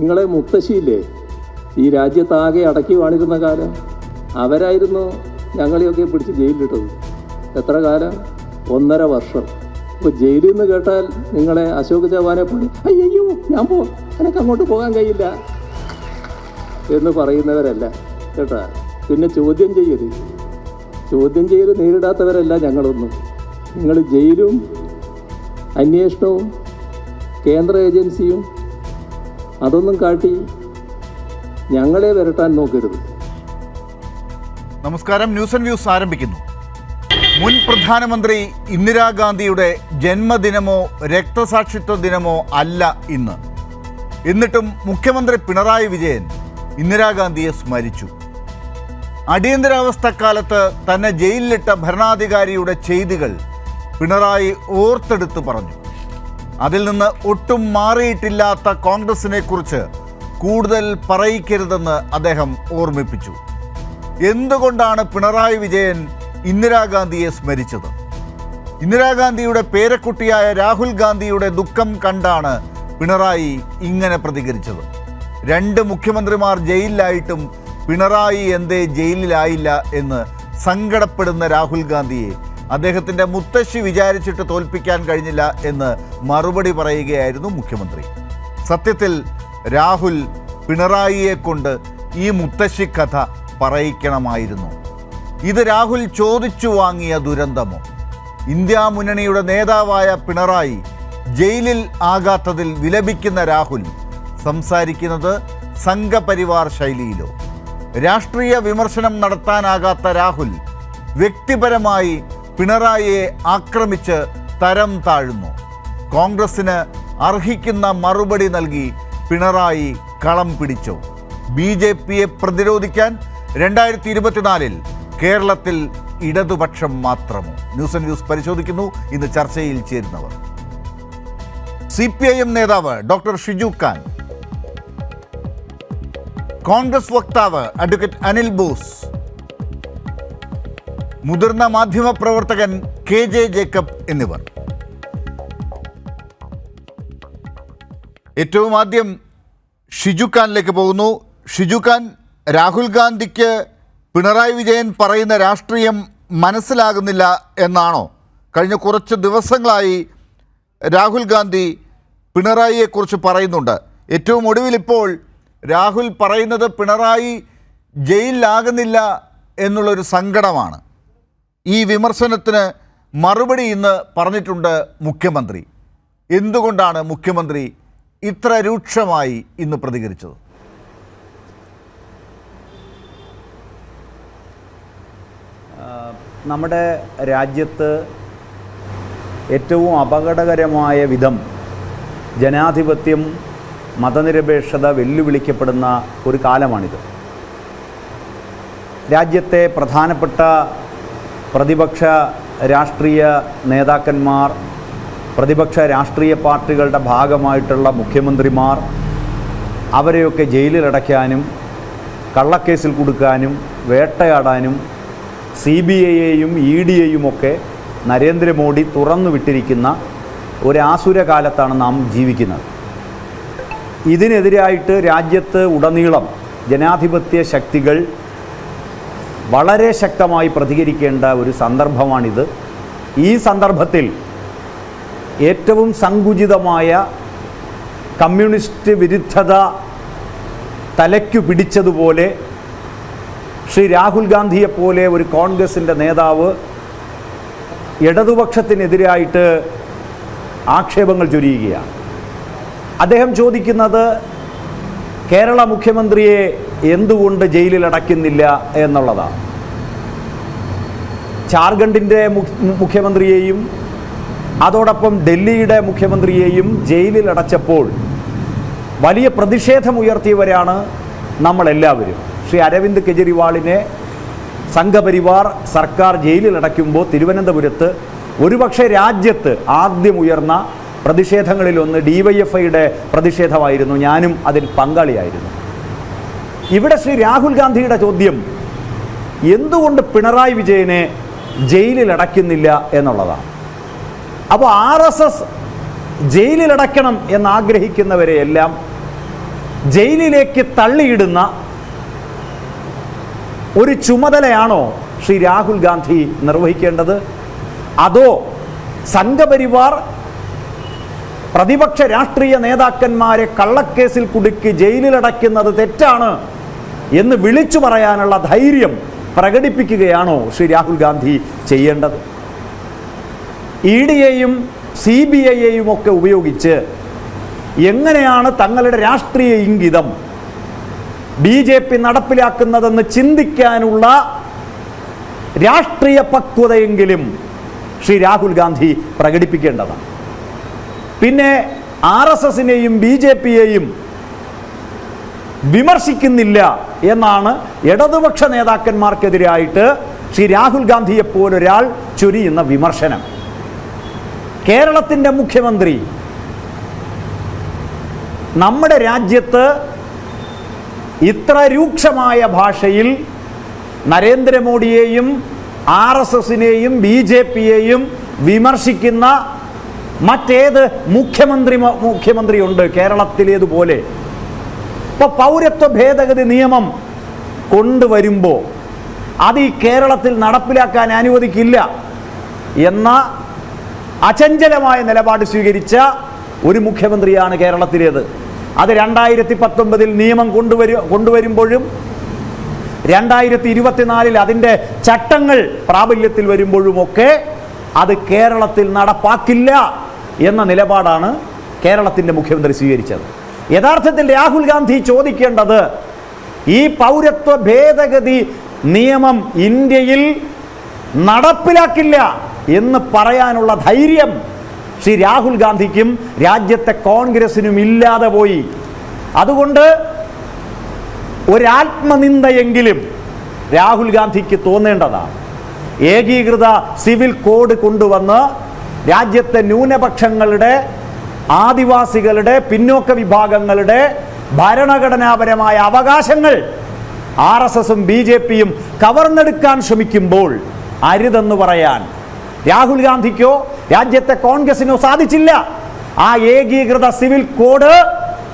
നിങ്ങളെ മുത്തശ്ശിയില്ലേ, ഈ രാജ്യത്താകെ അടക്കി വാണിരുന്ന കാലം, അവരായിരുന്നു ഞങ്ങളെയൊക്കെ പിടിച്ച് ജയിലിലിട്ടത്. എത്ര കാലം? 1.5 വർഷം. ഇപ്പോൾ ജയിലിൽ നിന്ന് കേട്ടാൽ നിങ്ങളെ അശോക് ചവാനെ പോലെ അയ്യോ എനിക്ക് അങ്ങോട്ട് പോകാൻ കഴിയില്ല എന്ന് പറയുന്നവരല്ല കേട്ടാ. പിന്നെ ചോദ്യം ചെയ്യൽ നേരിടാത്തവരല്ല ഞങ്ങളൊന്നും. നിങ്ങൾ ജയിലും അന്വേഷണവും കേന്ദ്ര ഏജൻസിയും അതൊന്നും കാട്ടി ഞങ്ങളെ വരട്ടാൻ നോക്കരുത്. നമസ്കാരം. ന്യൂസ് ആൻഡ് വ്യൂസ് ആരംഭിക്കുന്നു. മുൻ പ്രധാനമന്ത്രി ഇന്ദിരാഗാന്ധിയുടെ ജന്മദിനമോ രക്തസാക്ഷിത്വ ദിനമോ അല്ല ഇന്ന്. എന്നിട്ടും മുഖ്യമന്ത്രി പിണറായി വിജയൻ ഇന്ദിരാഗാന്ധിയെ സ്മരിച്ചു. അടിയന്തരാവസ്ഥക്കാലത്ത് തന്നെ ജയിലിലിട്ട ഭരണാധികാരിയുടെ ചെയ്തികൾ പിണറായി ഓർത്തെടുത്ത് പറഞ്ഞു. അതിൽ നിന്ന് ഒട്ടും മാറിയിട്ടില്ലാത്ത കോൺഗ്രസിനെ കുറിച്ച് കൂടുതൽ പറയിക്കരുതെന്ന് അദ്ദേഹം ഓർമ്മിപ്പിച്ചു. എന്തുകൊണ്ടാണ് പിണറായി വിജയൻ ഇന്ദിരാഗാന്ധിയെ സ്മരിച്ചത്? ഇന്ദിരാഗാന്ധിയുടെ പേരക്കുട്ടിയായ രാഹുൽ ഗാന്ധിയുടെ ദുഃഖം കണ്ടാണ് പിണറായി ഇങ്ങനെ പ്രതികരിച്ചത്. 2 മുഖ്യമന്ത്രിമാർ ജയിലിലായിട്ടും പിണറായി എന്തേ ജയിലിലായില്ല എന്ന് സങ്കടപ്പെടുന്ന രാഹുൽ ഗാന്ധിയെ അദ്ദേഹത്തിൻ്റെ മുത്തശ്ശി വിചാരിച്ചിട്ട് തോൽപ്പിക്കാൻ കഴിഞ്ഞില്ല എന്ന് മറുപടി പറയുകയായിരുന്നു മുഖ്യമന്ത്രി. സത്യത്തിൽ രാഹുൽ പിണറായിയെ കൊണ്ട് ഈ മുത്തശ്ശി കഥ പറയിക്കണമായിരുന്നു. ഇത് രാഹുൽ ചോദിച്ചു വാങ്ങിയ ദുരന്തമോ? ഇന്ത്യാ മുന്നണിയുടെ നേതാവായ പിണറായി ജയിലിൽ ആകാത്തതിൽ വിലപിക്കുന്ന രാഹുൽ സംസാരിക്കുന്നത് സംഘപരിവാർ ശൈലിയിലോ? രാഷ്ട്രീയ വിമർശനം നടത്താനാകാത്ത രാഹുൽ വ്യക്തിപരമായി പിണറായിയെ ആക്രമിച്ച് തരം താഴുന്നു. കോൺഗ്രസിന് അർഹിക്കുന്ന മറുപടി നൽകി പിണറായി കളം പിടിച്ചോ? BJPയെ പ്രതിരോധിക്കാൻ 2024 കേരളത്തിൽ ഇടതുപക്ഷം മാത്രമോ? ന്യൂസ് ആൻഡ് വ്യൂസ് പരിശോധിക്കുന്നു. ഇന്ന് ചർച്ചയിൽ ചേരുന്നവർ: CPIM നേതാവ് ഡോക്ടർ ഷിജു ഖാൻ, കോൺഗ്രസ് വക്താവ് അഡ്വക്കേറ്റ് അനിൽ ബോസ്, മുതിർന്ന മാധ്യമപ്രവർത്തകൻ KJ ജേക്കബ് എന്നിവർ. ഏറ്റവും ആദ്യം ഷിജു ഖാനിലേക്ക് പോകുന്നു. ഷിജു ഖാൻ, രാഹുൽ ഗാന്ധിക്ക് പിണറായി വിജയൻ പറയുന്ന രാഷ്ട്രീയം മനസ്സിലാകുന്നില്ല എന്നാണോ? കഴിഞ്ഞ കുറച്ച് ദിവസങ്ങളായി രാഹുൽ ഗാന്ധി പിണറായിയെക്കുറിച്ച് പറയുന്നുണ്ട്. ഏറ്റവും ഒടുവിൽ ഇപ്പോൾ രാഹുൽ പറയുന്നത് പിണറായി ജയിലിലാകുന്നില്ല എന്നുള്ളൊരു സങ്കടമാണ്. ഈ വിമർശനത്തിന് മറുപടി ഇന്ന് പറഞ്ഞിട്ടുണ്ട് മുഖ്യമന്ത്രി. എന്തുകൊണ്ടാണ് മുഖ്യമന്ത്രി ഇത്ര രൂക്ഷമായി ഇന്ന് പ്രതികരിച്ചത്? നമ്മുടെ രാജ്യത്ത് ഏറ്റവും അപകടകരമായ വിധം ജനാധിപത്യം, മതനിരപേക്ഷത വെല്ലുവിളിക്കപ്പെടുന്ന ഒരു കാലമാണിത്. രാജ്യത്തെ പ്രധാനപ്പെട്ട പ്രതിപക്ഷ രാഷ്ട്രീയ നേതാക്കന്മാർ, പ്രതിപക്ഷ രാഷ്ട്രീയ പാർട്ടികളുടെ ഭാഗമായിട്ടുള്ള മുഖ്യമന്ത്രിമാർ, അവരെയൊക്കെ ജയിലിലടയ്ക്കാനും കള്ളക്കേസിൽ കൊടുക്കാനും വേട്ടയാടാനും CBIയെയും EDയെയും ഒക്കെ നരേന്ദ്രമോദി തുറന്നു വിട്ടിരിക്കുന്ന ഒരാസുര കാലത്താണ് നാം ജീവിക്കുന്നത്. ഇതിനെതിരായിട്ട് രാജ്യത്ത് ഉടനീളം ജനാധിപത്യ ശക്തികൾ വളരെ ശക്തമായി പ്രതികരിക്കേണ്ട ഒരു സന്ദർഭമാണിത്. ഈ സന്ദർഭത്തിൽ ഏറ്റവും സങ്കുചിതമായ കമ്മ്യൂണിസ്റ്റ് വിരുദ്ധത തലയ്ക്കു പിടിച്ചതുപോലെ ശ്രീ രാഹുൽ ഗാന്ധിയെപ്പോലെ ഒരു കോൺഗ്രസിൻ്റെ നേതാവ് ഇടതുപക്ഷത്തിനെതിരായിട്ട് ആക്ഷേപങ്ങൾ ചൊരിയുകയാണ്. അദ്ദേഹം ചോദിക്കുന്നത് കേരള മുഖ്യമന്ത്രിയെ എന്തുകൊണ്ട് ജയിലിൽ അടയ്ക്കുന്നില്ല എന്നുള്ളതാണ്. ജാർഖണ്ഡിൻ്റെ മുഖ്യമന്ത്രിയെയും അതോടൊപ്പം ഡൽഹിയുടെ മുഖ്യമന്ത്രിയെയും ജയിലിൽ അടച്ചപ്പോൾ വലിയ പ്രതിഷേധമുയർത്തിയവരാണ് നമ്മളെല്ലാവരും. ശ്രീ അരവിന്ദ് കെജ്രിവാളിനെ സംഘപരിവാർ സർക്കാർ ജയിലിൽ അടയ്ക്കുമ്പോൾ തിരുവനന്തപുരത്ത് ഒരുപക്ഷെ രാജ്യത്ത് ആദ്യം ഉയർന്ന പ്രതിഷേധങ്ങളിലൊന്ന് DYFIയുടെ പ്രതിഷേധമായിരുന്നു. ഞാനും അതിൽ പങ്കാളിയായിരുന്നു. ഇവിടെ ശ്രീ രാഹുൽ ഗാന്ധിയുടെ ചോദ്യം എന്തുകൊണ്ട് പിണറായി വിജയനെ ജയിലിൽ അടയ്ക്കുന്നില്ല എന്നുള്ളതാണ്. അപ്പോൾ RSS ജയിലിലടയ്ക്കണം എന്നാഗ്രഹിക്കുന്നവരെയെല്ലാം ജയിലിലേക്ക് തള്ളിയിടുന്ന ഒരു ചുമതലയാണോ ശ്രീ രാഹുൽ ഗാന്ധി നിർവഹിക്കേണ്ടത്? അതോ സംഘപരിവാർ പ്രതിപക്ഷ രാഷ്ട്രീയ നേതാക്കന്മാരെ കള്ളക്കേസിൽ കുടുക്കി ജയിലിലടയ്ക്കുന്നത് തെറ്റാണ് എന്ന് വിളിച്ചു പറയാനുള്ള ധൈര്യം പ്രകടിപ്പിക്കുകയാണോ ശ്രീ രാഹുൽ ഗാന്ധി ചെയ്യേണ്ടത്? ED-യെയും CBI-യെയും ഒക്കെ ഉപയോഗിച്ച് എങ്ങനെയാണ് തങ്ങളുടെ രാഷ്ട്രീയ ഇംഗിതം BJP നടപ്പിലാക്കുന്നതെന്ന് ചിന്തിക്കാനുള്ള രാഷ്ട്രീയ പക്വതയെങ്കിലും ശ്രീ രാഹുൽ ഗാന്ധി പ്രകടിപ്പിക്കേണ്ടതാണ്. പിന്നെ RSS-നെയും BJP-യെയും വിമർശിക്കുന്നില്ല എന്നാണ് ഇടതുപക്ഷ നേതാക്കന്മാർക്കെതിരായിട്ട് ശ്രീ രാഹുൽ ഗാന്ധിയെപ്പോലൊരാൾ ചൊരിയുന്ന വിമർശനം. കേരളത്തിൻ്റെ മുഖ്യമന്ത്രി നമ്മുടെ രാജ്യത്ത് ഇത്ര രൂക്ഷമായ ഭാഷയിൽ നരേന്ദ്രമോദിയെയും RSS-നെയും BJP-യെയും വിമർശിക്കുന്ന മറ്റേത് മുഖ്യമന്ത്രിയുണ്ട് കേരളത്തിലേതുപോലെ? ഇപ്പോൾ പൗരത്വ ഭേദഗതി നിയമം കൊണ്ടുവരുമ്പോൾ അത് ഈ കേരളത്തിൽ നടപ്പിലാക്കാൻ അനുവദിക്കില്ല എന്ന അചഞ്ചലമായ നിലപാട് സ്വീകരിച്ച ഒരു മുഖ്യമന്ത്രിയാണ് കേരളത്തിലേത്. അത് 2019 നിയമം കൊണ്ടുവരുമ്പോഴും 2024 അതിൻ്റെ ചട്ടങ്ങൾ പ്രാബല്യത്തിൽ വരുമ്പോഴുമൊക്കെ അത് കേരളത്തിൽ നടപ്പാക്കില്ല എന്ന നിലപാടാണ് കേരളത്തിൻ്റെ മുഖ്യമന്ത്രി സ്വീകരിച്ചത്. യഥാർത്ഥത്തിൽ രാഹുൽ ഗാന്ധി ചോദിക്കേണ്ടത് ഈ പൗരത്വ ഭേദഗതി നിയമം ഇന്ത്യയിൽ നടപ്പിലാക്കില്ല എന്ന് പറയാനുള്ള ധൈര്യം ശ്രീ രാഹുൽ ഗാന്ധിക്കും രാജ്യത്തെ കോൺഗ്രസിനും ഇല്ലാതെ പോയി. അതുകൊണ്ട് ഒരാത്മനിന്ദയെങ്കിലും രാഹുൽ ഗാന്ധിക്ക് തോന്നേണ്ടതാണ്. ഏകീകൃത സിവിൽ കോഡ് കൊണ്ടുവന്ന് രാജ്യത്തെ ന്യൂനപക്ഷങ്ങളുടെ, ആദിവാസികളുടെ, പിന്നോക്ക വിഭാഗങ്ങളുടെ ഭരണഘടനാപരമായ അവകാശങ്ങൾ RSS-ഉം BJP-യും കവർന്നെടുക്കാൻ ശ്രമിക്കുമ്പോൾ അരുതെന്ന് പറയാൻ രാഹുൽ ഗാന്ധിക്കോ രാജ്യത്തെ കോൺഗ്രസിനോ സാധിച്ചില്ല. ആ ഏകീകൃത സിവിൽ കോഡ്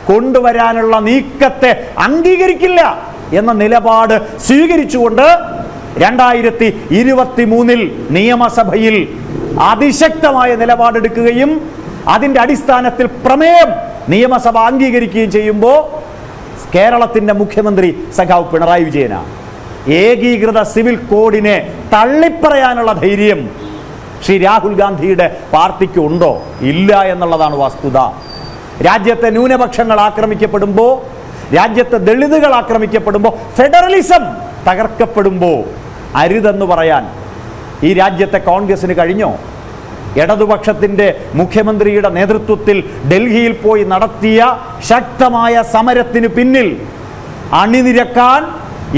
കൊണ്ടുവരാനുള്ള നീക്കത്തെ അംഗീകരിക്കില്ല എന്ന നിലപാട് സ്വീകരിച്ചുകൊണ്ട് 2023 നിയമസഭയിൽ അതിശക്തമായ നിലപാടെടുക്കുകയും അതിൻ്റെ അടിസ്ഥാനത്തിൽ പ്രമേയം നിയമസഭ അംഗീകരിക്കുകയും ചെയ്യുമ്പോൾ കേരളത്തിൻ്റെ മുഖ്യമന്ത്രി സഖാവ് പിണറായി വിജയനാണ്. ഏകീകൃത സിവിൽ കോഡിനെ തള്ളിപ്പറയാനുള്ള ധൈര്യം ശ്രീ രാഹുൽ ഗാന്ധിയുടെ പാർട്ടിക്ക് ഉണ്ടോ? ഇല്ല എന്നുള്ളതാണ് വസ്തുത. രാജ്യത്തെ ന്യൂനപക്ഷങ്ങൾ ആക്രമിക്കപ്പെടുമ്പോൾ, രാജ്യത്തെ ദളിതുകൾ ആക്രമിക്കപ്പെടുമ്പോൾ, ഫെഡറലിസം തകർക്കപ്പെടുമ്പോൾ അരുതെന്ന് പറയാൻ ഈ രാജ്യത്തെ കോൺഗ്രസിന് കഴിഞ്ഞോ? ഇടതുപക്ഷത്തിൻ്റെ മുഖ്യമന്ത്രിയുടെ നേതൃത്വത്തിൽ ഡൽഹിയിൽ പോയി നടത്തിയ ശക്തമായ സമരത്തിന് പിന്നിൽ അണിനിരക്കാൻ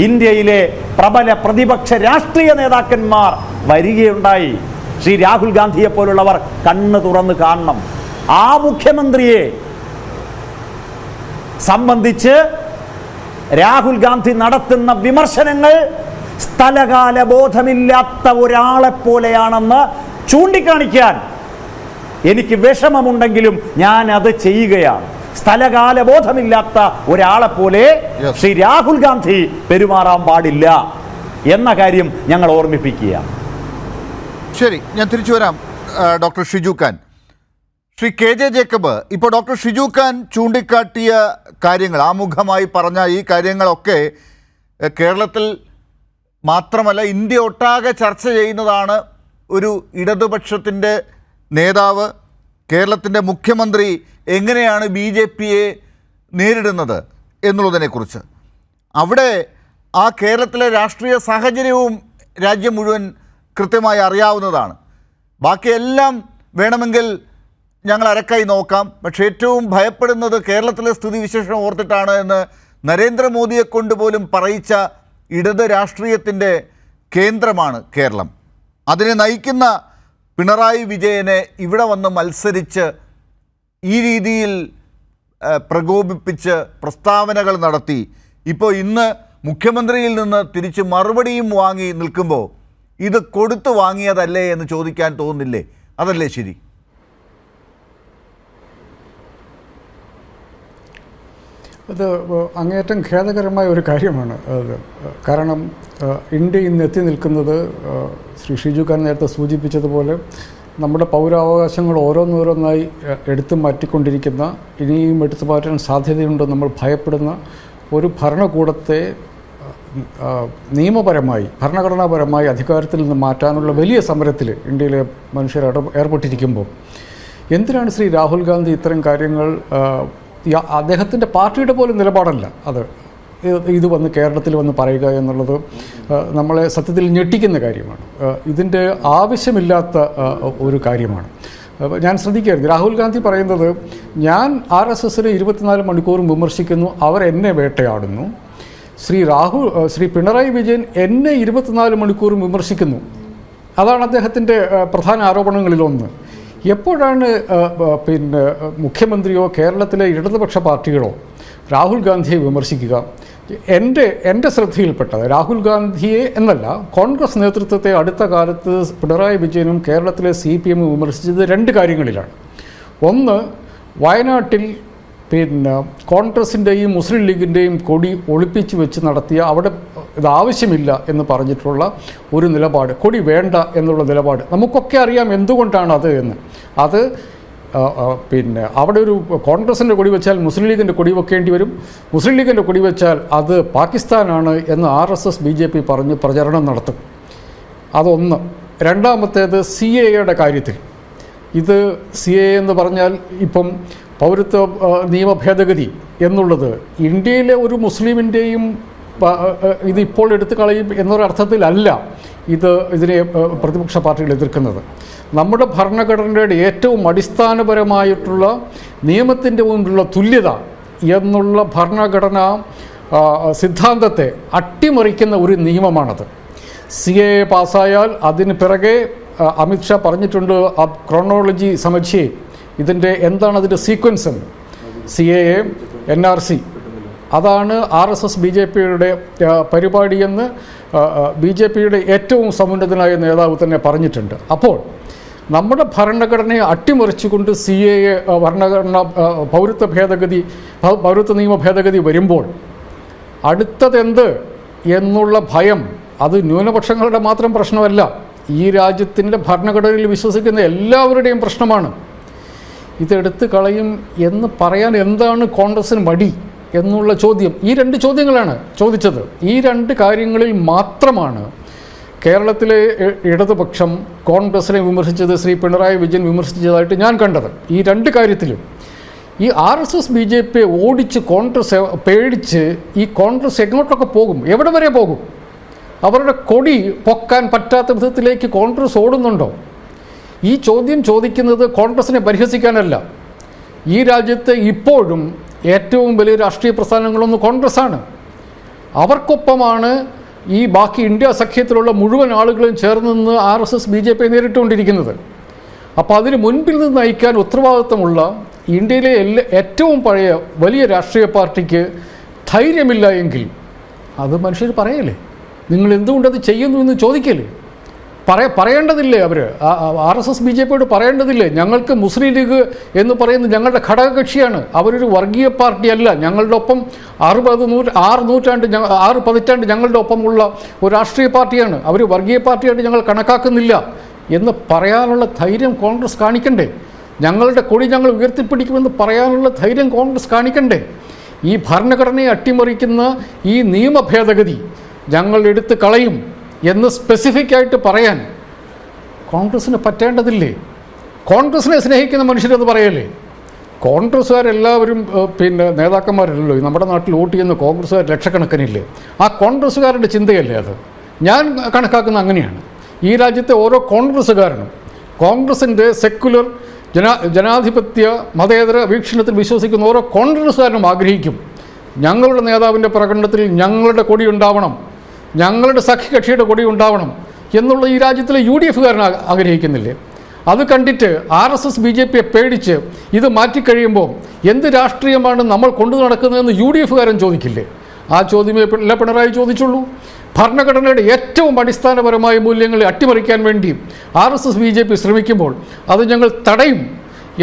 ഇന്ത്യയിലെ പ്രബല പ്രതിപക്ഷ രാഷ്ട്രീയ നേതാക്കന്മാർ വരികയുണ്ടായി. ശ്രീ രാഹുൽ ഗാന്ധിയെ പോലുള്ളവർ കണ്ണ് തുറന്ന് കാണണം. ആ മുഖ്യമന്ത്രിയെ സംബന്ധിച്ച് രാഹുൽ ഗാന്ധി നടത്തുന്ന വിമർശനങ്ങൾ സ്ഥലകാല ബോധമില്ലാത്ത ഒരാളെ പോലെയാണെന്ന് ചൂണ്ടിക്കാണിക്കാൻ എനിക്ക് വിഷമമുണ്ടെങ്കിലും ഞാൻ അത് ചെയ്യുകയാണ്. സ്ഥലകാല ബോധമില്ലാത്ത ഒരാളെ പോലെ ശ്രീ രാഹുൽ ഗാന്ധി പെരുമാറാൻ പാടില്ല എന്ന കാര്യം ഞങ്ങൾ ഓർമ്മിപ്പിക്കുക. ശരി, ഞാൻ തിരിച്ചു വരാം. Doctor Shiju Khan, Shri KJ Jacob, ഇപ്പോൾ ഡോക്ടർ ഷിജു ഖാൻ ചൂണ്ടിക്കാട്ടിയ കാര്യങ്ങൾ, ആമുഖമായി പറഞ്ഞ ഈ കാര്യങ്ങളൊക്കെ കേരളത്തിൽ മാത്രമല്ല ഇന്ത്യ ഒട്ടാകെ ചർച്ച ചെയ്യുന്നതാണ്. ഒരു ഇടതുപക്ഷത്തിൻ്റെ നേതാവ്, കേരളത്തിൻ്റെ മുഖ്യമന്ത്രി എങ്ങനെയാണ് BJP-യെ നേരിടുന്നത് എന്നുള്ളതിനെക്കുറിച്ച്. അവിടെ ആ കേരളത്തിലെ രാഷ്ട്രീയ സാഹചര്യവും രാജ്യം മുഴുവൻ കൃത്യമായി അറിയാവുന്നതാണ്. ബാക്കിയെല്ലാം വേണമെങ്കിൽ ഞങ്ങൾ അരക്കായി നോക്കാം. പക്ഷേ ഏറ്റവും ഭയപ്പെടുന്നത് കേരളത്തിലെ സ്ഥിതിവിശേഷം ഓർത്തിട്ടാണ് എന്ന് നരേന്ദ്രമോദിയെ കൊണ്ടുപോലും പറയിച്ച ഇടത് രാഷ്ട്രീയത്തിൻ്റെ കേന്ദ്രമാണ് കേരളം. അതിനെ നയിക്കുന്ന പിണറായി വിജയനെ ഇവിടെ വന്ന് മത്സരിച്ച് ഈ രീതിയിൽ പ്രകോപിപ്പിച്ച് പ്രസ്താവനകൾ നടത്തി ഇപ്പോൾ ഇന്ന് മുഖ്യമന്ത്രിയിൽ നിന്ന് തിരിച്ച് മറുപടിയും വാങ്ങി നിൽക്കുമ്പോൾ ഇത് കൊടുത്തു വാങ്ങിയതല്ലേ എന്ന് ചോദിക്കാൻ തോന്നുന്നില്ലേ? അതല്ലേ ശരി? അത് അങ്ങേയറ്റം ഖേദകരമായ ഒരു കാര്യമാണ് അത്. കാരണം ഇന്ത്യ ഇന്ന് എത്തി നിൽക്കുന്നത് ശ്രീ ഷിജു ഖാൻ നേരത്തെ സൂചിപ്പിച്ചതുപോലെ നമ്മുടെ പൗരാവകാശങ്ങൾ ഓരോന്നോരോന്നായി എടുത്തു മാറ്റിക്കൊണ്ടിരിക്കുന്ന, ഇനിയും എടുത്തു മാറ്റാൻ സാധ്യതയുണ്ട് നമ്മൾ ഭയപ്പെടുന്ന ഒരു ഭരണകൂടത്തെ നിയമപരമായി ഭരണഘടനാപരമായി അധികാരത്തിൽ നിന്ന് മാറ്റാനുള്ള വലിയ സമരത്തിൽ ഇന്ത്യയിലെ മനുഷ്യർ ഏർപ്പെട്ടിരിക്കുമ്പോൾ എന്തിനാണ് ശ്രീ രാഹുൽ ഗാന്ധി ഇത്തരം കാര്യങ്ങൾ, അദ്ദേഹത്തിൻ്റെ പാർട്ടിയുടെ പോലും നിലപാടല്ല അത്, ഇത് വന്ന് കേരളത്തിൽ വന്ന് പറയുക എന്നുള്ളത് നമ്മളെ സത്യത്തിൽ ഞെട്ടിക്കുന്ന കാര്യമാണ്. ഇതിൻ്റെ ആവശ്യമില്ലാത്ത ഒരു കാര്യമാണ്. ഞാൻ ശ്രദ്ധിക്കരുത്, രാഹുൽ ഗാന്ധി പറയുന്നത് ഞാൻ RSSനെ 24 മണിക്കൂറും വിമർശിക്കുന്നു, അവർ എന്നെ വേട്ടയാടുന്നു. ശ്രീ പിണറായി വിജയൻ എന്നെ 24 മണിക്കൂറും വിമർശിക്കുന്നു. അതാണ് അദ്ദേഹത്തിൻ്റെ പ്രധാന ആരോപണങ്ങളിലൊന്ന്. എപ്പോഴാണ് പിന്നെ മുഖ്യമന്ത്രിയോ കേരളത്തിലെ ഇടതുപക്ഷ പാർട്ടികളോ രാഹുൽ ഗാന്ധിയെ വിമർശിക്കുക? എൻ്റെ ശ്രദ്ധയിൽപ്പെട്ടത് രാഹുൽ ഗാന്ധിയെ എന്നല്ല, കോൺഗ്രസ് നേതൃത്വത്തെ അടുത്ത കാലത്ത് പിണറായി വിജയനും കേരളത്തിലെ CPM വിമർശിച്ചത് 2 കാര്യങ്ങളിലാണ്. ഒന്ന്, വയനാട്ടിൽ പിന്നെ കോൺഗ്രസിൻ്റെയും മുസ്ലിം ലീഗിൻ്റെയും കൊടി ഒളിപ്പിച്ച് വെച്ച് നടത്തിയ, അവിടെ ഇതാവശ്യമില്ല എന്ന് പറഞ്ഞിട്ടുള്ള ഒരു നിലപാട്, കൊടി വേണ്ട എന്നുള്ള നിലപാട്. നമുക്കൊക്കെ അറിയാം എന്തുകൊണ്ടാണ് അത് എന്ന്. അത് പിന്നെ അവിടെ ഒരു കോൺഗ്രസിൻ്റെ കൊടി വെച്ചാൽ മുസ്ലിം ലീഗിൻ്റെ കൊടി വെക്കേണ്ടി വരും, മുസ്ലിം ലീഗിൻ്റെ കൊടി വെച്ചാൽ അത് പാകിസ്ഥാനാണ് എന്ന് RSS BJP പറഞ്ഞ് പ്രചരണം നടത്തും. അതൊന്ന്. രണ്ടാമത്തേത് CAA കാര്യത്തിൽ. ഇത് CAA എന്ന് പറഞ്ഞാൽ ഇപ്പം പൗരത്വ നിയമ ഭേദഗതി എന്നുള്ളത് ഇന്ത്യയിലെ ഒരു മുസ്ലിമിൻ്റെയും ഇതിപ്പോൾ എടുത്തു കളയും എന്നൊരർത്ഥത്തിലല്ല ഇതിനെ പ്രതിപക്ഷ പാർട്ടികൾ എതിർക്കുന്നത്. നമ്മുടെ ഭരണഘടനയുടെ ഏറ്റവും അടിസ്ഥാനപരമായിട്ടുള്ള നിയമത്തിൻ്റെ മുൻപിലുള്ള തുല്യത എന്നുള്ള ഭരണഘടനാ സിദ്ധാന്തത്തെ അട്ടിമറിക്കുന്ന ഒരു നിയമമാണത്. CAA പാസ്സായാൽ അതിന് പിറകെ അമിത്ഷാ പറഞ്ഞിട്ടുണ്ട്, ക്രോണോളജി സമീക്ഷയെ ഇതിൻ്റെ എന്താണ് അതിൻ്റെ സീക്വൻസ് എന്ന്. CAA, NRC അതാണ് RSS BJPയുടെ പരിപാടിയെന്ന് BJPയുടെ ഏറ്റവും സമുന്നതനായ നേതാവ് തന്നെ പറഞ്ഞിട്ടുണ്ട്. അപ്പോൾ നമ്മുടെ ഭരണഘടനയെ അട്ടിമറിച്ചുകൊണ്ട് CAA പൗരത്വ നിയമ ഭേദഗതി വരുമ്പോൾ അടുത്തതെന്ത് എന്നുള്ള ഭയം അത് ന്യൂനപക്ഷങ്ങളുടെ മാത്രം പ്രശ്നമല്ല, ഈ രാജ്യത്തിൻ്റെ ഭരണഘടനയിൽ വിശ്വസിക്കുന്ന എല്ലാവരുടെയും പ്രശ്നമാണ്. ഇതെടുത്ത് കളയും എന്ന് പറയാൻ എന്താണ് കോൺഗ്രസിന് മടി എന്നുള്ള ചോദ്യം, ഈ 2 ചോദ്യങ്ങളാണ് ചോദിച്ചത്. ഈ 2 കാര്യങ്ങളിൽ മാത്രമാണ് കേരളത്തിലെ ഇടതുപക്ഷം കോൺഗ്രസിനെ വിമർശിച്ചത്, ശ്രീ പിണറായി വിജയൻ വിമർശിച്ചതായിട്ട് ഞാൻ കണ്ടത്. ഈ 2 കാര്യത്തിലും ഈ RSS BJP ഓടിച്ച് കോൺഗ്രസ് പേടിച്ച് ഈ കോൺഗ്രസ് എങ്ങോട്ടൊക്കെ പോകും, എവിടെ വരെ പോകും? അവരുടെ കൊടി പൊക്കാൻ പറ്റാത്ത വിധത്തിലേക്ക് കോൺഗ്രസ് ഓടുന്നുണ്ടോ? ഈ ചോദ്യം ചോദിക്കുന്നത് കോൺഗ്രസിനെ പരിഹസിക്കാനല്ല. ഈ രാജ്യത്തെ ഇപ്പോഴും ഏറ്റവും വലിയ രാഷ്ട്രീയ പ്രസ്ഥാനങ്ങളൊന്ന് കോൺഗ്രസ്സാണ്. അവർക്കൊപ്പമാണ് ഈ ബാക്കി ഇന്ത്യ സഖ്യത്തിലുള്ള മുഴുവൻ ആളുകളും ചേർന്ന് നിന്ന് RSS BJP നേരിട്ടുകൊണ്ടിരിക്കുന്നത്. അപ്പോൾ അതിന് മുൻപിൽ നിന്ന് നയിക്കാൻ ഉത്തരവാദിത്തമുള്ള ഇന്ത്യയിലെ ഏറ്റവും പഴയ വലിയ രാഷ്ട്രീയ പാർട്ടിക്ക് ധൈര്യമില്ല എങ്കിൽ അത് മനുഷ്യർ പറയല്ലേ, നിങ്ങൾ എന്തുകൊണ്ടത് ചെയ്യുന്നു എന്ന് ചോദിക്കല്ലേ? പറയേണ്ടതില്ലേ? അവർ RSS BJPയോട് പറയേണ്ടതില്ലേ? ഞങ്ങൾക്ക് മുസ്ലിം ലീഗ് എന്ന് പറയുന്നത് ഞങ്ങളുടെ ഘടകകക്ഷിയാണ്, അവരൊരു വർഗീയ പാർട്ടിയല്ല, ഞങ്ങളുടെ ഒപ്പം 6 പതിറ്റാണ്ട് ഞങ്ങളുടെ ഒപ്പമുള്ള ഒരു രാഷ്ട്രീയ പാർട്ടിയാണ്, അവർ വർഗീയ പാർട്ടിയായിട്ട് ഞങ്ങൾ കണക്കാക്കുന്നില്ല എന്ന് പറയാനുള്ള ധൈര്യം കോൺഗ്രസ് കാണിക്കണ്ടേ? ഞങ്ങളുടെ കൊടി ഞങ്ങൾ ഉയർത്തിപ്പിടിക്കുമെന്ന് പറയാനുള്ള ധൈര്യം കോൺഗ്രസ് കാണിക്കണ്ടേ? ഈ ഭരണഘടനയെ അട്ടിമറിക്കുന്ന ഈ നിയമ ഭേദഗതി ഞങ്ങൾ എടുത്ത് കളയും എന്ന് സ്പെസിഫിക്കായിട്ട് പറയാൻ കോൺഗ്രസ്സിന് പറ്റേണ്ടതില്ലേ? കോൺഗ്രസിനെ സ്നേഹിക്കുന്ന മനുഷ്യരെന്ന് പറയല്ലേ? കോൺഗ്രസ്സുകാരെല്ലാവരും പിന്നെ നേതാക്കന്മാരല്ലോ, നമ്മുടെ നാട്ടിൽ വോട്ട് ചെയ്യുന്ന കോൺഗ്രസ്സുകാർ ലക്ഷക്കണക്കിനില്ലേ? ആ കോൺഗ്രസ്സുകാരുടെ ചിന്തയല്ലേ അത്? ഞാൻ കണക്കാക്കുന്ന അങ്ങനെയാണ്. ഈ രാജ്യത്തെ ഓരോ കോൺഗ്രസ്സുകാരനും കോൺഗ്രസിൻ്റെ സെക്കുലർ ജനാധിപത്യ മതേതര വീക്ഷണത്തിൽ വിശ്വസിക്കുന്ന ഓരോ കോൺഗ്രസ്സുകാരനും ആഗ്രഹിക്കും ഞങ്ങളുടെ നേതാവിൻ്റെ പ്രകടനത്തിൽ ഞങ്ങളുടെ കൊടി ഉണ്ടാവണം, ഞങ്ങളുടെ സഖ്യകക്ഷിയുടെ കൊടി ഉണ്ടാവണം എന്നുള്ള ഈ രാജ്യത്തിലെ UDFകാരൻ ആഗ്രഹിക്കുന്നില്ലേ? അത് കണ്ടിട്ട് RSS BJPയെ പേടിച്ച് ഇത് മാറ്റിക്കഴിയുമ്പോൾ എന്ത് രാഷ്ട്രീയമാണ് നമ്മൾ കൊണ്ടു നടക്കുന്നതെന്ന് UDFകാരൻ ചോദിക്കില്ലേ? ആ ചോദ്യമേ പിണറായി ചോദിച്ചുള്ളൂ. ഭരണഘടനയുടെ ഏറ്റവും അടിസ്ഥാനപരമായ മൂല്യങ്ങളെ അട്ടിമറിക്കാൻ വേണ്ടി RSS BJP ശ്രമിക്കുമ്പോൾ അത് ഞങ്ങൾ തടയും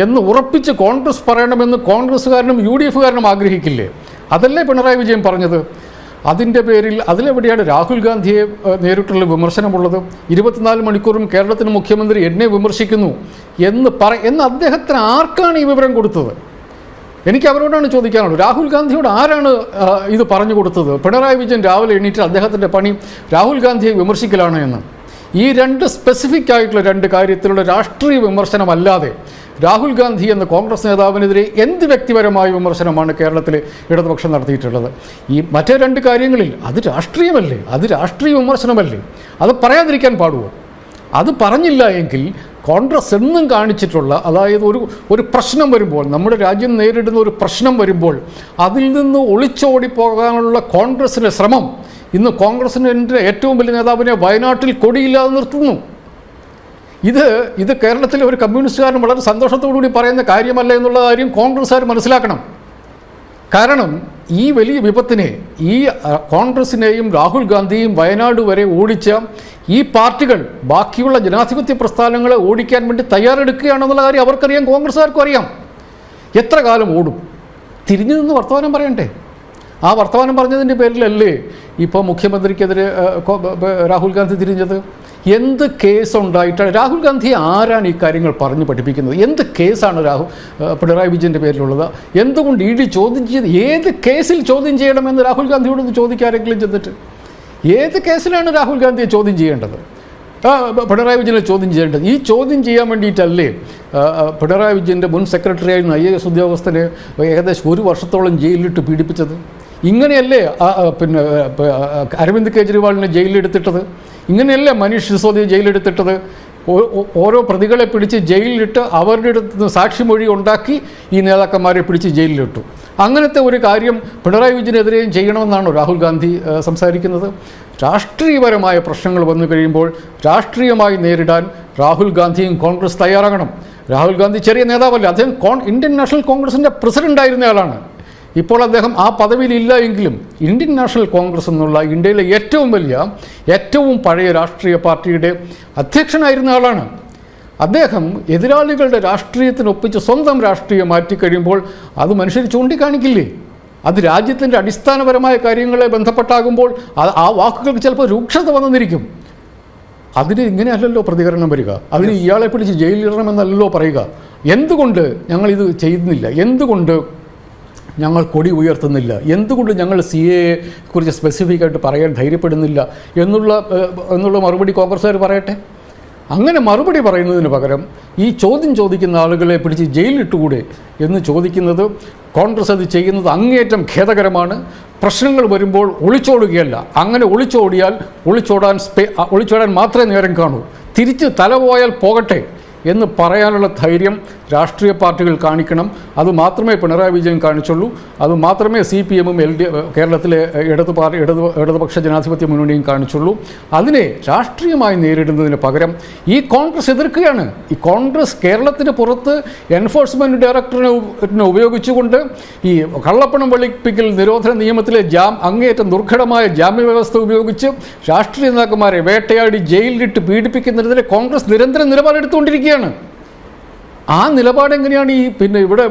എന്ന് ഉറപ്പിച്ച് കോൺഗ്രസ് പറയണമെന്ന് കോൺഗ്രസ്സുകാരനും UDFകാരനും ആഗ്രഹിക്കില്ലേ? അതല്ലേ പിണറായി വിജയൻ പറഞ്ഞത്? അതിൻ്റെ പേരിൽ അതിലെവിടെയാണ് രാഹുൽ ഗാന്ധിയെ നേരിട്ടുള്ള വിമർശനമുള്ളത്? 24 മണിക്കൂറും കേരളത്തിന് മുഖ്യമന്ത്രി എന്നെ വിമർശിക്കുന്നു എന്ന് അദ്ദേഹത്തിന് ആർക്കാണ് ഈ വിവരം കൊടുത്തത്? എനിക്ക് അവരോടാണ് ചോദിക്കാനുള്ളത്. രാഹുൽ ഗാന്ധിയോട് ആരാണ് ഇത് പറഞ്ഞു കൊടുത്തത്? പിണറായി വിജയൻ രാവിലെ എണീറ്റ് അദ്ദേഹത്തിൻ്റെ പണി രാഹുൽ ഗാന്ധിയെ വിമർശിക്കലാണ് എന്ന്. ഈ രണ്ട് സ്പെസിഫിക് ആയിട്ടുള്ള രണ്ട് കാര്യത്തിലുള്ള രാഷ്ട്രീയ വിമർശനമല്ലാതെ രാഹുൽ ഗാന്ധി എന്ന കോൺഗ്രസ് നേതാവിനെതിരെ എന്ത് വ്യക്തിപരമായ വിമർശനമാണ് കേരളത്തിലെ ഇടതുപക്ഷം നടത്തിയിട്ടുള്ളത്? ഈ മറ്റേ രണ്ട് കാര്യങ്ങളിൽ അത് രാഷ്ട്രീയമല്ലേ? അത് രാഷ്ട്രീയ വിമർശനമല്ലേ? അത് പറയാതിരിക്കാൻ പാടുമോ? അത് പറഞ്ഞില്ല എങ്കിൽ കോൺഗ്രസ് എന്നും കാണിച്ചിട്ടുള്ള, അതായത് ഒരു പ്രശ്നം വരുമ്പോൾ, നമ്മുടെ രാജ്യം നേരിടുന്ന ഒരു പ്രശ്നം വരുമ്പോൾ അതിൽ നിന്ന് ഒളിച്ചോടിപ്പോകാനുള്ള കോൺഗ്രസിൻ്റെ ശ്രമം ഇന്ന് കോൺഗ്രസിൻ്റെ ഏറ്റവും വലിയ നേതാവിനെ വയനാട്ടിൽ കൊടിയില്ലാതെ നിർത്തുന്നു. ഇത് കേരളത്തിലെ ഒരു കമ്മ്യൂണിസ്റ്റുകാരൻ വളരെ സന്തോഷത്തോടുകൂടി പറയുന്ന കാര്യമല്ല എന്നുള്ള കാര്യം കോൺഗ്രസ്സുകാർ മനസ്സിലാക്കണം. കാരണം ഈ വലിയ വിപത്തിനെ, ഈ കോൺഗ്രസിനെയും രാഹുൽ ഗാന്ധിയും വയനാട് വരെ ഓടിച്ച ഈ പാർട്ടികൾ ബാക്കിയുള്ള ജനാധിപത്യ പ്രസ്ഥാനങ്ങളെ ഓടിക്കാൻ വേണ്ടി തയ്യാറെടുക്കുകയാണെന്നുള്ള കാര്യം അവർക്കറിയാം, കോൺഗ്രസ്സുകാർക്കും അറിയാം. എത്ര കാലം ഓടും? തിരിഞ്ഞു നിന്ന് വർത്തമാനം പറയണ്ടേ? ആ വർത്തമാനം പറഞ്ഞതിൻ്റെ പേരിലല്ലേ ഇപ്പോൾ മുഖ്യമന്ത്രിക്കെതിരെ രാഹുൽ ഗാന്ധി തിരിഞ്ഞത്? എന്ത് കേസുണ്ടായിട്ടാണ്? രാഹുൽ ഗാന്ധി ആരാണ് ഈ കാര്യങ്ങൾ പറഞ്ഞ് പഠിപ്പിക്കുന്നത്? എന്ത് കേസാണ് പിണറായി വിജയൻ്റെ പേരിലുള്ളത്? എന്തുകൊണ്ട് ഇ ഡി ചോദ്യം ചെയ്ത്? ഏത് കേസിൽ ചോദ്യം ചെയ്യണമെന്ന് രാഹുൽ ഗാന്ധിയോടൊന്ന് ചോദിക്കാരെങ്കിലും ചെന്നിട്ട്. ഏത് കേസിലാണ് രാഹുൽ ഗാന്ധിയെ ചോദ്യം ചെയ്യേണ്ടത്? പിണറായി വിജയനെ ചോദ്യം ചെയ്യേണ്ടത്? ഈ ചോദ്യം ചെയ്യാൻ വേണ്ടിയിട്ടല്ലേ പിണറായി വിജയൻ്റെ മുൻ സെക്രട്ടറി ആയിരുന്ന IAS ഉദ്യോഗസ്ഥനെ ഏകദേശം 1 വർഷത്തോളം ജയിലിലിട്ട് പീഡിപ്പിച്ചത്? ഇങ്ങനെയല്ലേ പിന്നെ അരവിന്ദ് കെജ്രിവാളിനെ ജയിലിലെടുത്തിട്ടത്? ഇങ്ങനെയല്ലേ മനീഷ് സിസോദിയെ ജയിലെടുത്തിട്ടത്? ഓരോ പ്രതികളെ പിടിച്ച് ജയിലിലിട്ട് അവരുടെ അടുത്ത് നിന്ന് സാക്ഷിമൊഴി ഉണ്ടാക്കി ഈ നേതാക്കന്മാരെ പിടിച്ച് ജയിലിലിട്ടു. അങ്ങനത്തെ ഒരു കാര്യം പിണറായി വിജയനെതിരെയും ചെയ്യണമെന്നാണോ രാഹുൽ ഗാന്ധി സംസാരിക്കുന്നത്? രാഷ്ട്രീയപരമായ പ്രശ്നങ്ങൾ വന്നു കഴിയുമ്പോൾ രാഷ്ട്രീയമായി നേരിടാൻ രാഹുൽ ഗാന്ധിയും കോൺഗ്രസ് തയ്യാറാകണം. രാഹുൽ ഗാന്ധി ചെറിയ നേതാവല്ല, അദ്ദേഹം ഇന്ത്യൻ നാഷണൽ കോൺഗ്രസിൻ്റെ പ്രസിഡൻ്റായിരുന്നയാളാണ്. ഇപ്പോൾ അദ്ദേഹം ആ പദവിയിലില്ല എങ്കിലും ഇന്ത്യൻ നാഷണൽ കോൺഗ്രസ് എന്നുള്ള ഇന്ത്യയിലെ ഏറ്റവും പഴയ രാഷ്ട്രീയ പാർട്ടിയുടെ അധ്യക്ഷനായിരുന്ന ആളാണ്. അദ്ദേഹം എതിരാളികളുടെ രാഷ്ട്രീയത്തിനൊപ്പിച്ച് സ്വന്തം രാഷ്ട്രീയം മാറ്റിക്കഴിയുമ്പോൾ അത് മനുഷ്യർ ചൂണ്ടിക്കാണിക്കില്ലേ? അത് രാജ്യത്തിൻ്റെ അടിസ്ഥാനപരമായ കാര്യങ്ങളെ ബന്ധപ്പെട്ടാകുമ്പോൾ ആ വാക്കുകൾക്ക് ചിലപ്പോൾ രൂക്ഷത വന്നിരിക്കും. അതിന് ഇങ്ങനെയല്ലല്ലോ പ്രതികരണം വരിക. അതിന് ഇയാളെ പിടിച്ച് ജയിലിലിടണമെന്നല്ലോ പറയുക. എന്തുകൊണ്ട് ഞങ്ങളിത് ചെയ്യുന്നില്ല? എന്തുകൊണ്ട് ഞങ്ങൾ കൊടി ഉയർത്തുന്നില്ല? എന്തുകൊണ്ട് ഞങ്ങൾ CAA കുറിച്ച് സ്പെസിഫിക്കായിട്ട് പറയാൻ ധൈര്യപ്പെടുന്നില്ല എന്നുള്ള മറുപടി കോൺഗ്രസ്സുകാർ പറയട്ടെ. അങ്ങനെ മറുപടി പറയുന്നതിന് പകരം ഈ ചോദ്യം ചോദിക്കുന്ന ആളുകളെ പിടിച്ച് ജയിലിലിട്ടുകൂടെ എന്ന് ചോദിക്കുന്നത്, കോൺഗ്രസ് അത് ചെയ്യുന്നത് അങ്ങേയറ്റം ഖേദകരമാണ്. പ്രശ്നങ്ങൾ വരുമ്പോൾ ഒളിച്ചോടുകയല്ല. അങ്ങനെ ഒളിച്ചോടാൻ മാത്രമേ നേരം കാണൂ. തിരിച്ച് തല പോയാൽ പോകട്ടെ എന്ന് പറയാനുള്ള ധൈര്യം രാഷ്ട്രീയ പാർട്ടികൾ കാണിക്കണം. അതുമാത്രമേ പിണറായി വിജയൻ കാണിച്ചുള്ളൂ. അതുമാത്രമേ CPM-ഉം കേരളത്തിലെ ഇടതുപക്ഷ ജനാധിപത്യ മുന്നണിയും കാണിച്ചുള്ളൂ. അതിനെ രാഷ്ട്രീയമായി നേരിടുന്നതിന് പകരം ഈ കോൺഗ്രസ് എതിർക്കുകയാണ്. ഈ കോൺഗ്രസ് കേരളത്തിന് പുറത്ത് എൻഫോഴ്സ്മെൻറ്റ് ഡയറക്ടറിനെ ഉപയോഗിച്ചുകൊണ്ട് ഈ കള്ളപ്പണം വെളുപ്പിക്കൽ നിരോധന നിയമത്തിലെ അങ്ങേയറ്റം ദുർഘടമായ ജാമ്യവ്യവസ്ഥ ഉപയോഗിച്ച് രാഷ്ട്രീയ നേതാക്കന്മാരെ വേട്ടയാടി ജയിലിലിട്ട് പീഡിപ്പിക്കുന്നതിനെതിരെ കോൺഗ്രസ് നിരന്തരം നിലപാടെടുത്തുകൊണ്ടിരിക്കുകയാണ്. ആ നിലപാട് എങ്ങനെയാണ് ഇവിടെ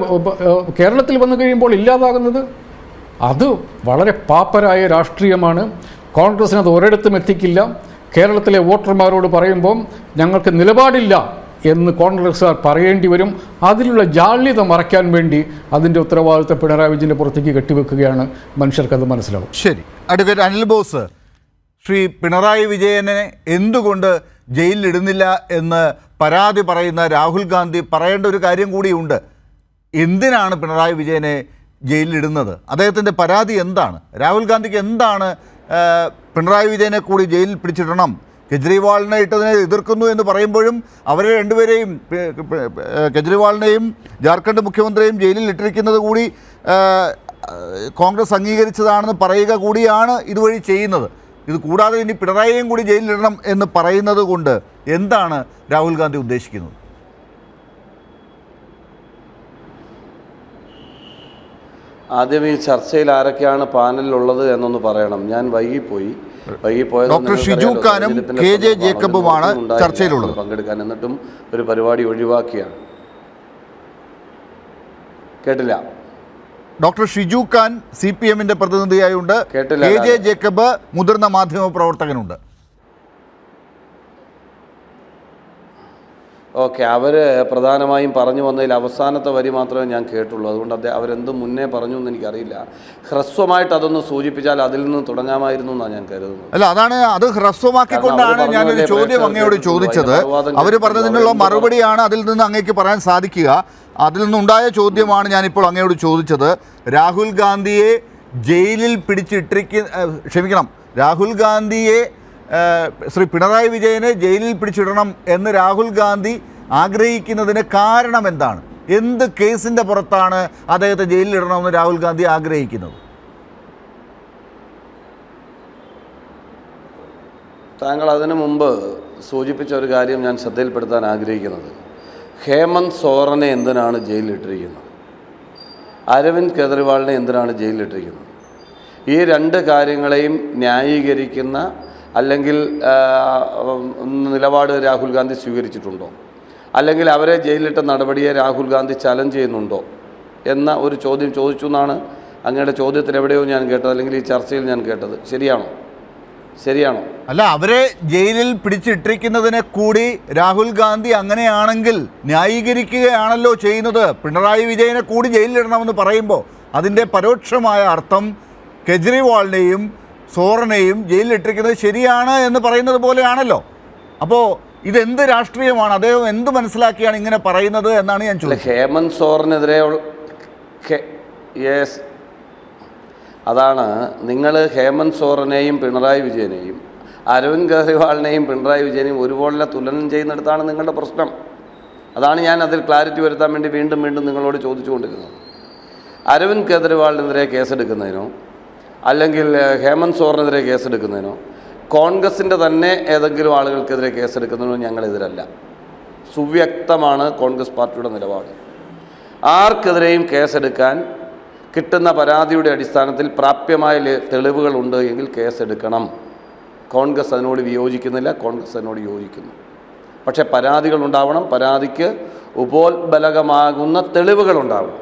കേരളത്തിൽ വന്നു കഴിയുമ്പോൾ ഇല്ലാതാകുന്നത്? അത് വളരെ പാപ്പരായ രാഷ്ട്രീയമാണ്. കോൺഗ്രസിന് അത് ഒരിടത്തും എത്തിക്കില്ല. കേരളത്തിലെ വോട്ടർമാരോട് പറയുമ്പോൾ ഞങ്ങൾക്ക് നിലപാടില്ല എന്ന് കോൺഗ്രസ്സുകാർ പറയേണ്ടി വരും. അതിലുള്ള ജാള്യത മറയ്ക്കാൻ വേണ്ടി അതിൻ്റെ ഉത്തരവാദിത്തം പിണറായി വിജയൻ്റെ പുറത്തേക്ക് കെട്ടിവെക്കുകയാണ്. മനുഷ്യർക്കത് മനസ്സിലാവും. ശരി, അഡ്വക്കേറ്റ് അനിൽ ബോസ്, ശ്രീ പിണറായി വിജയനെ എന്തുകൊണ്ട് ജയിലിലിടുന്നില്ല എന്ന് പരാതി പറയുന്ന രാഹുൽ ഗാന്ധി പറയേണ്ട ഒരു കാര്യം കൂടിയുണ്ട്. എന്തിനാണ് പിണറായി വിജയനെ ജയിലിലിടുന്നത്? അദ്ദേഹത്തിൻ്റെ പരാതി എന്താണ്? രാഹുൽ ഗാന്ധിക്ക് എന്താണ് പിണറായി വിജയനെ കൂടി ജയിലിൽ പിടിച്ചിടണം? കെജ്രിവാളിനെ ഇട്ടതിനെ എതിർക്കുന്നു എന്ന് പറയുമ്പോഴും അവരെ രണ്ടുപേരെയും, കെജ്രിവാളിനെയും ജാർഖണ്ഡ് മുഖ്യമന്ത്രിയെയും ജയിലിൽ ഇട്ടിരിക്കുന്നത് കൂടി കോൺഗ്രസ് അംഗീകരിച്ചതാണെന്ന് പറയുക കൂടിയാണ് ഇതുവഴി ചെയ്യുന്നത്. ഇത് കൂടാതെ ഇനി പിണറായിയും കൂടി ജയിലിലിടണം എന്ന് പറയുന്നത് കൊണ്ട് എന്താണ് രാഹുൽ ഗാന്ധി ഉദ്ദേശിക്കുന്നത്? ആദ്യം ഈ ചർച്ചയിൽ ആരൊക്കെയാണ് പാനലിലുള്ളത് എന്നൊന്ന് പറയണം. ഞാൻ വൈകിപ്പോയത്. ഡോക്ടർ ഷിജു ഖാനും KJ ജേക്കബുമാണ് ചർച്ചയിലുള്ളത്. പങ്കെടുക്കാൻ, എന്നിട്ടും ഒരു പരിപാടി ഒഴിവാക്കിയാണ്. കേട്ടില്ല. ഡോക്ടർ ഷിജു ഖാൻ CPM-ന്റെ പ്രതിനിധിയായുണ്ട്. കേട്ടില്ല. KJ ജേക്കബ് മുതിർന്ന മാധ്യമ പ്രവർത്തകനുണ്ട്. ഓക്കെ, അവർ പ്രധാനമായും പറഞ്ഞു വന്നതിൽ അവസാനത്തെ വരി മാത്രമേ ഞാൻ കേട്ടുള്ളൂ. അതുകൊണ്ട് അവരെന്ത് മുന്നേ പറഞ്ഞു എന്ന് എനിക്കറിയില്ല. ഹ്രസ്വമായിട്ട് അതൊന്ന് സൂചിപ്പിച്ചാൽ അതിൽ നിന്ന് തുടങ്ങാമായിരുന്നു എന്നാണ് ഞാൻ കരുതുന്നത്. അല്ല, അത് ഹ്രസ്വമാക്കിക്കൊണ്ടാണ് ഞാനൊരു ചോദ്യം അങ്ങയോട് ചോദിച്ചത്. അവർ പറഞ്ഞതിനുള്ള മറുപടിയാണ് അതിൽ നിന്ന് അങ്ങേക്ക് പറയാൻ സാധിക്കുക. അതിൽ നിന്നുണ്ടായ ചോദ്യമാണ് ഞാനിപ്പോൾ അങ്ങയോട് ചോദിച്ചത്. രാഹുൽ ഗാന്ധിയെ ജയിലിൽ രാഹുൽ ഗാന്ധിയെ ശ്രീ പിണറായി വിജയനെ ജയിലിൽ പിടിച്ചിടണം എന്ന് രാഹുൽ ഗാന്ധി ആഗ്രഹിക്കുന്നതിന് കാരണം എന്താണ്? എന്ത് കേസിൻ്റെ പുറത്താണ് അദ്ദേഹത്തെ ജയിലിലിടണമെന്ന് രാഹുൽ ഗാന്ധി ആഗ്രഹിക്കുന്നത്? താങ്കൾ അതിനു മുമ്പ് സൂചിപ്പിച്ച ഒരു കാര്യം ഞാൻ ശ്രദ്ധയിൽപ്പെടുത്താൻ ആഗ്രഹിക്കുന്നത്, ഹേമന്ത് സോറനെ എന്തിനാണ് ജയിലിലിട്ടിരിക്കുന്നത്, അരവിന്ദ് കെജ്രിവാളിനെ എന്തിനാണ് ജയിലിലിട്ടിരിക്കുന്നത്? ഈ രണ്ട് കാര്യങ്ങളെയും ന്യായീകരിക്കുന്ന അല്ലെങ്കിൽ നിലപാട് രാഹുൽ ഗാന്ധി സ്വീകരിച്ചിട്ടുണ്ടോ, അല്ലെങ്കിൽ അവരെ ജയിലിലിട്ട നടപടിയെ രാഹുൽ ഗാന്ധി ചലഞ്ച് ചെയ്യുന്നുണ്ടോ എന്ന ഒരു ചോദ്യം ചോദിച്ചു എന്നാണ് അങ്ങയുടെ ചോദ്യത്തിൽ എവിടെയോ ഞാൻ കേട്ടത്, അല്ലെങ്കിൽ ഈ ചർച്ചയിൽ ഞാൻ കേട്ടത്. ശരിയാണോ? അല്ല, അവരെ ജയിലിൽ പിടിച്ചിട്ടിരിക്കുന്നതിനെ കൂടി രാഹുൽ ഗാന്ധി അങ്ങനെയാണെങ്കിൽ ന്യായീകരിക്കുകയാണല്ലോ ചെയ്യുന്നത്. പിണറായി വിജയനെ കൂടി ജയിലിലിടണമെന്ന് പറയുമ്പോൾ അതിൻ്റെ പരോക്ഷമായ അർത്ഥം കെജ്രിവാളിനെയും സോറനെയും ജയിലിലിട്ടിരിക്കുന്നത് ശരിയാണ് എന്ന് പറയുന്നത് പോലെയാണല്ലോ. അപ്പോൾ ഇതെന്ത് രാഷ്ട്രീയമാണ്? അദ്ദേഹം എന്ത് മനസ്സിലാക്കിയാണ് ഇങ്ങനെ പറയുന്നത് എന്നാണ് ഞാൻ ചോദിച്ചത്. ഹേമന്ത് സോറനെതിരെ അതാണ് നിങ്ങൾ ഹേമന്ത് സോറനെയും പിണറായി വിജയനെയും അരവിന്ദ് കെജ്രിവാളിനെയും പിണറായി വിജയനെയും ഒരുപോലെ തുലനം ചെയ്യുന്നിടത്താണ് നിങ്ങളുടെ പ്രശ്നം. അതാണ് ഞാൻ അതിൽ ക്ലാരിറ്റി വരുത്താൻ വേണ്ടി വീണ്ടും നിങ്ങളോട് ചോദിച്ചുകൊണ്ടിരുന്നത്. അരവിന്ദ് കെജ്രിവാളിനെതിരെ കേസെടുക്കുന്നതിനോ അല്ലെങ്കിൽ ഹേമന്ത് സോറനെതിരെ കേസെടുക്കുന്നതിനോ കോൺഗ്രസിൻ്റെ തന്നെ ഏതെങ്കിലും ആളുകൾക്കെതിരെ കേസെടുക്കുന്നതിനോ ഞങ്ങളെതിരല്ല. സുവ്യക്തമാണ് കോൺഗ്രസ് പാർട്ടിയുടെ നിലപാട്. ആർക്കെതിരെയും കേസെടുക്കാൻ കിട്ടുന്ന പരാതിയുടെ അടിസ്ഥാനത്തിൽ പ്രാപ്യമായ തെളിവുകളുണ്ട് എങ്കിൽ കേസെടുക്കണം. കോൺഗ്രസ് അതിനോട് വിയോജിക്കുന്നില്ല, കോൺഗ്രസ് അതിനോട് യോജിക്കുന്നു. പക്ഷേ പരാതികളുണ്ടാവണം, പരാതിക്ക് ഉപോത്ബലകമാകുന്ന തെളിവുകളുണ്ടാവണം.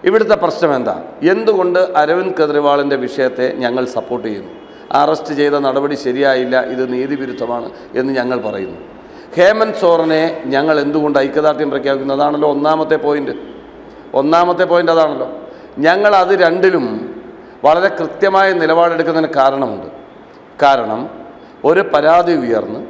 ഇവിടുത്തെ പ്രശ്നം എന്താ? എന്തുകൊണ്ട് അരവിന്ദ് കെജ്രിവാളിൻ്റെ വിഷയത്തെ ഞങ്ങൾ സപ്പോർട്ട് ചെയ്യുന്നു? അറസ്റ്റ് ചെയ്ത നടപടി ശരിയായില്ല, ഇത് നീതിവിരുദ്ധമാണ് എന്ന് ഞങ്ങൾ പറയുന്നു. ഹേമന്ത് സോറനെ ഞങ്ങൾ എന്തുകൊണ്ട് ഐക്യദാർഢ്യം പ്രഖ്യാപിക്കുന്നതാണല്ലോ ഒന്നാമത്തെ പോയിൻ്റ് അതാണല്ലോ. ഞങ്ങൾ അത് രണ്ടിലും വളരെ കൃത്യമായ നിലപാടെടുക്കുന്നതിന് കാരണമുണ്ട്. കാരണം ഒരു പരാതി ഉയർന്ന്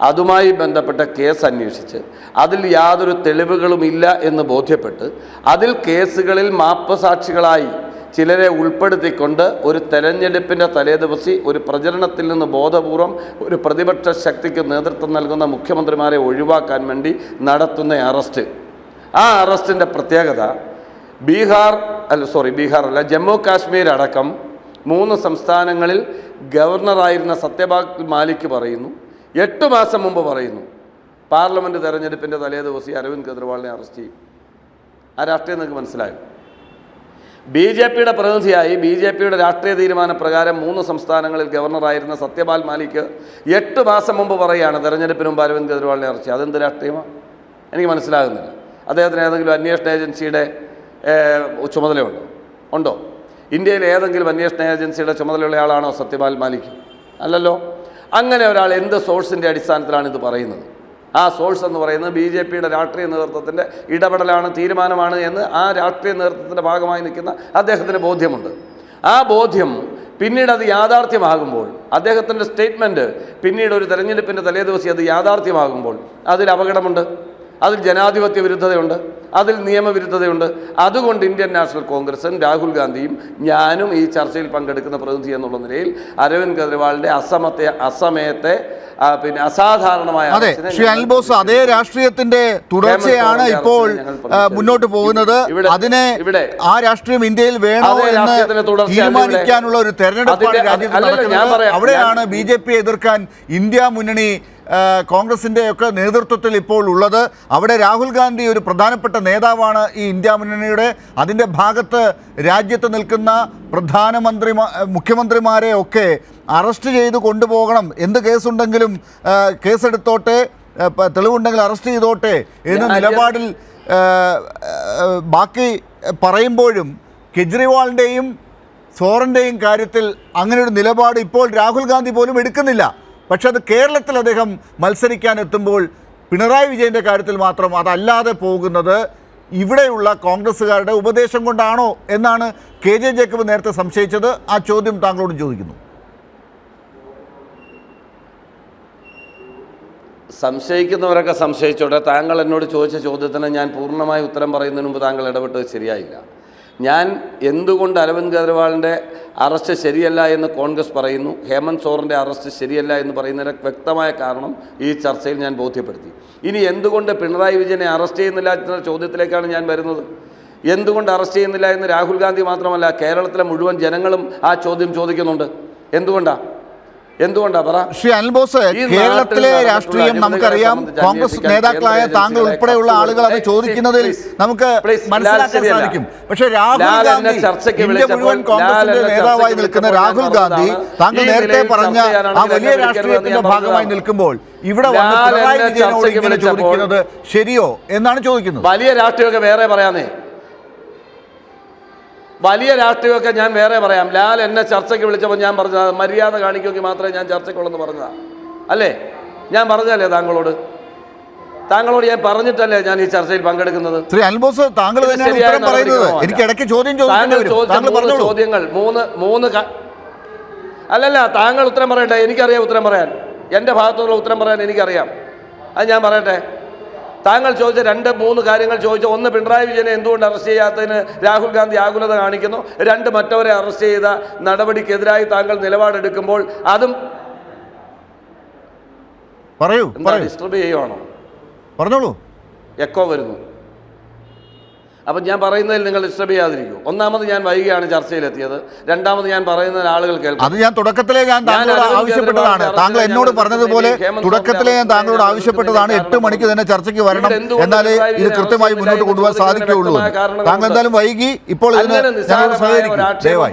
അതുമായി ബന്ധപ്പെട്ട കേസ് അന്വേഷിച്ച് അതിൽ യാതൊരു തെളിവുകളുമില്ല എന്ന് ബോധ്യപ്പെട്ട് അതിൽ കേസുകളിൽ മാപ്പസാക്ഷികളായി ചിലരെ ഉൾപ്പെടുത്തിക്കൊണ്ട് ഒരു തെരഞ്ഞെടുപ്പിൻ്റെ തലേദിവസം ഒരു പ്രചരണത്തിൽ നിന്ന് ബോധപൂർവം ഒരു പ്രതിപക്ഷ ശക്തിക്ക് നേതൃത്വം നൽകുന്ന മുഖ്യമന്ത്രിമാരെ ഒഴിവാക്കാൻ വേണ്ടി നടത്തുന്ന അറസ്റ്റ്, ആ അറസ്റ്റിൻ്റെ പ്രത്യേകത ജമ്മു കാശ്മീർ അടക്കം 3 സംസ്ഥാനങ്ങളിൽ ഗവർണറായിരുന്ന സത്യപാൽ മാലിക് പറയുന്നു, 8 മാസം മുമ്പ് പറയുന്നു, പാർലമെൻറ്റ് തെരഞ്ഞെടുപ്പിൻ്റെ തലേദിവസം അരവിന്ദ് കെജ്രിവാളിനെ അറസ്റ്റ് ചെയ്യും. ആ രാഷ്ട്രീയം നിങ്ങൾക്ക് മനസ്സിലായോ? BJPയുടെ പ്രതിനിധിയായി BJPയുടെ രാഷ്ട്രീയ തീരുമാനപ്രകാരം 3 സംസ്ഥാനങ്ങളിൽ ഗവർണറായിരുന്ന സത്യപാൽ മാലിക് 8 മാസം മുമ്പ് പറയുകയാണ് തെരഞ്ഞെടുപ്പിന് മുമ്പ് അരവിന്ദ് കെജ്രിവാളിനെ അറസ്റ്റ് ചെയ്യും. അതെന്ത് രാഷ്ട്രീയമാണ്? എനിക്ക് മനസ്സിലാകുന്നില്ല. അദ്ദേഹത്തിന് ഏതെങ്കിലും അന്വേഷണ ഏജൻസിയുടെ ചുമതലയുണ്ടോ? ഇന്ത്യയിൽ ഏതെങ്കിലും അന്വേഷണ ഏജൻസിയുടെ ചുമതലയുള്ള ആളാണോ സത്യപാൽ മാലിക്? അല്ലല്ലോ. അങ്ങനെ ഒരാൾ എന്ത് സോഴ്സിൻ്റെ അടിസ്ഥാനത്തിലാണ് ഇത് പറയുന്നത്? ആ സോഴ്സ് എന്ന് പറയുന്നത് BJPയുടെ രാഷ്ട്രീയ നേതൃത്വത്തിൻ്റെ ഇടപെടലാണ്, തീരുമാനമാണ് എന്ന് ആ രാഷ്ട്രീയ നേതൃത്വത്തിൻ്റെ ഭാഗമായി നിൽക്കുന്ന അദ്ദേഹത്തിന് ബോധ്യമുണ്ട്. ആ ബോധ്യം പിന്നീട് അത് യാഥാർത്ഥ്യമാകുമ്പോൾ, അദ്ദേഹത്തിൻ്റെ സ്റ്റേറ്റ്മെൻറ്റ് പിന്നീട് ഒരു തെരഞ്ഞെടുപ്പിൻ്റെ തലേദിവസം അത് യാഥാർത്ഥ്യമാകുമ്പോൾ അതിൽ അപകടമുണ്ട്, അതിൽ ജനാധിപത്യ വിരുദ്ധതയുണ്ട്, അതിൽ നിയമവിരുദ്ധതയുണ്ട്. അതുകൊണ്ട് ഇന്ത്യൻ നാഷണൽ കോൺഗ്രസും രാഹുൽ ഗാന്ധിയും ഞാനും ഈ ചർച്ചയിൽ പങ്കെടുക്കുന്ന പ്രതിനിധി എന്നുള്ള നിലയിൽ അരവിന്ദ് കെജ്രിവാളിൻ്റെ അസമയത്തെ പിന്നെ അസാധാരണമായ ശ്രീ അനിൽ ബോസ്, അതേ രാഷ്ട്രീയത്തിന്റെ തുടർച്ചയാണ് ഇപ്പോൾ മുന്നോട്ട് പോകുന്നത്. അതിനെ ആ രാഷ്ട്രീയം ഇന്ത്യയിൽ വേണോ എന്ന് തീരുമാനിക്കാനുള്ള ഒരു തെരഞ്ഞെടുപ്പാണ് രാജ്യത്ത് നടക്കുന്നത്. അവിടെയാണ് BJP എതിർക്കാൻ ഇന്ത്യ മുന്നണി കോൺഗ്രസിൻ്റെ ഒക്കെ നേതൃത്വത്തിൽ ഇപ്പോൾ ഉള്ളത്. അവിടെ രാഹുൽ ഗാന്ധി ഒരു പ്രധാനപ്പെട്ട നേതാവാണ് ഈ ഇന്ത്യ മുന്നണിയുടെ. അതിൻ്റെ ഭാഗത്ത് രാജ്യത്ത് നിൽക്കുന്ന മുഖ്യമന്ത്രിമാരെ ഒക്കെ അറസ്റ്റ് ചെയ്ത് കൊണ്ടുപോകണം, എന്ത് കേസുണ്ടെങ്കിലും കേസെടുത്തോട്ടെ, തെളിവുണ്ടെങ്കിൽ അറസ്റ്റ് ചെയ്തോട്ടെ എന്ന നിലപാടിൽ ബാക്കി പറയുമ്പോഴും കെജ്രിവാളിൻ്റെയും സോറൻ്റെയും കാര്യത്തിൽ അങ്ങനെ ഒരു നിലപാട് ഇപ്പോൾ രാഹുൽ ഗാന്ധി പോലും എടുക്കുന്നില്ല. പക്ഷെ അത് കേരളത്തിൽ അദ്ദേഹം മത്സരിക്കാൻ എത്തുമ്പോൾ പിണറായി വിജയൻ്റെ കാര്യത്തിൽ മാത്രം അതല്ലാതെ പോകുന്നത് ഇവിടെയുള്ള കോൺഗ്രസ്സുകാരുടെ ഉപദേശം കൊണ്ടാണോ എന്നാണ് കെ ജെ ജേക്കബ് നേരത്തെ സംശയിച്ചത്. ആ ചോദ്യം താങ്കളോട് ചോദിക്കുന്നു. സംശയിക്കുന്നവരൊക്കെ സംശയിച്ചോട്ടെ. താങ്കൾ എന്നോട് ചോദിച്ച ചോദ്യത്തിന് ഞാൻ പൂർണ്ണമായി ഉത്തരം പറയുന്നതിന് മുമ്പ് താങ്കൾ ഇടപെട്ടത് ശരിയായില്ല. ഞാൻ എന്തുകൊണ്ട് അരവിന്ദ് കെജ്രിവാളിൻ്റെ അറസ്റ്റ് ശരിയല്ല എന്ന് കോൺഗ്രസ് പറയുന്നു, ഹേമന്ത് സോറൻ്റെ അറസ്റ്റ് ശരിയല്ല എന്ന് പറയുന്നതിന് വ്യക്തമായ കാരണം ഈ ചർച്ചയിൽ ഞാൻ ബോധ്യപ്പെടുത്തി. ഇനി എന്തുകൊണ്ട് പിണറായി വിജയനെ അറസ്റ്റ് ചെയ്യുന്നില്ല എന്ന ചോദ്യത്തിലേക്കാണ് ഞാൻ വരുന്നത്. എന്തുകൊണ്ട് അറസ്റ്റ് ചെയ്യുന്നില്ല എന്ന് രാഹുൽ ഗാന്ധി മാത്രമല്ല, കേരളത്തിലെ മുഴുവൻ ജനങ്ങളും ആ ചോദ്യം ചോദിക്കുന്നുണ്ട്. എന്തുകൊണ്ടാ പറ. ശ്രീ അനിൽ ബോസ്, കേരളത്തിലെ രാഷ്ട്രീയം നമുക്കറിയാം. കോൺഗ്രസ് നേതാക്കളായ താങ്കൾ ഉൾപ്പെടെയുള്ള ആളുകൾ അത് ചോദിക്കുന്നതിൽ നമുക്ക് മനസ്സിലാക്കാൻ സാധിക്കും. പക്ഷേ രാഹുൽ ഗാന്ധി, ഇന്ത്യ മുഴുവൻ കോൺഗ്രസിന്റെ നേതാവായി നിൽക്കുന്ന രാഹുൽ ഗാന്ധി, താങ്കൾ നേരത്തെ പറഞ്ഞ ആ വലിയ രാഷ്ട്രീയത്തിന്റെ ഭാഗമായി നിൽക്കുമ്പോൾ ഇവിടെ വന്ന് പിണറായി വിജയനോട് ഇങ്ങനെ ചോദിക്കുന്നത് ശരിയോ എന്നാണ് ചോദിക്കുന്നത്. വലിയ രാഷ്ട്രീയമൊക്കെ വേറെ പറയാന്നേ, വലിയ രാഷ്ട്രീയമൊക്കെ ഞാൻ വേറെ പറയാം. ലാൽ എന്നെ ചർച്ചയ്ക്ക് വിളിച്ചപ്പോൾ ഞാൻ പറഞ്ഞത് മര്യാദ കാണിക്കുമെങ്കിൽ മാത്രമേ ഞാൻ ചർച്ചയ്ക്കുള്ളെന്ന് പറഞ്ഞതാണ് അല്ലേ? ഞാൻ പറഞ്ഞല്ലേ താങ്കളോട് ഞാൻ പറഞ്ഞിട്ടല്ലേ ഞാൻ ഈ ചർച്ചയിൽ പങ്കെടുക്കുന്നത്. ശ്രീ അനിൽ ബോസ്, താങ്കൾ എനിക്ക് ഇടയ്ക്ക് ചോദ്യങ്ങൾ അല്ലല്ല, താങ്കൾ ഉത്തരം പറയട്ടെ. എനിക്കറിയാം ഉത്തരം പറയാൻ, എൻ്റെ ഭാഗത്തുള്ള ഉത്തരം പറയാൻ എനിക്കറിയാം. അത് ഞാൻ പറയട്ടെ. താങ്കൾ ചോദിച്ച 2-3 കാര്യങ്ങൾ ചോദിച്ചു. ഒന്ന്, പിണറായി വിജയനെ എന്തുകൊണ്ട് അറസ്റ്റ് ചെയ്യാത്തതിന് രാഹുൽ ഗാന്ധി ആകുലത കാണിക്കുന്നു. 2, മറ്റവരെ അറസ്റ്റ് ചെയ്ത നടപടിക്കെതിരായി താങ്കൾ നിലപാടെടുക്കുമ്പോൾ അതും ഡിസ്റ്റർബ് ചെയ്യുവാണോ? പറഞ്ഞോളൂ. എക്കോ വരുന്നു. അപ്പം ഞാൻ പറയുന്നതിൽ നിങ്ങൾ ഡിസ്റ്റർബ് ചെയ്യാതിരിക്കും. ഒന്നാമത്, ഞാൻ വൈകിയാണ് ചർച്ചയിലെത്തിയത്. രണ്ടാമത്, ഞാൻ പറയുന്ന ആളുകൾ കേൾക്കും. അത് ഞാൻ തുടക്കത്തിലെ താങ്കളോട് ആവശ്യപ്പെട്ടതാണ്. താങ്കൾ എന്നോട് പറഞ്ഞതുപോലെ തുടക്കത്തിലെ ഞാൻ താങ്കളോട് ആവശ്യപ്പെട്ടതാണ് 8 മണിക്ക് തന്നെ ചർച്ചയ്ക്ക് വരണം, എന്നാലേ ഇത് കൃത്യമായി മുന്നോട്ട് കൊണ്ടുപോകാൻ സാധിക്കുകയുള്ളൂ. താങ്കൾ എന്തായാലും വൈകി. ഇപ്പോൾ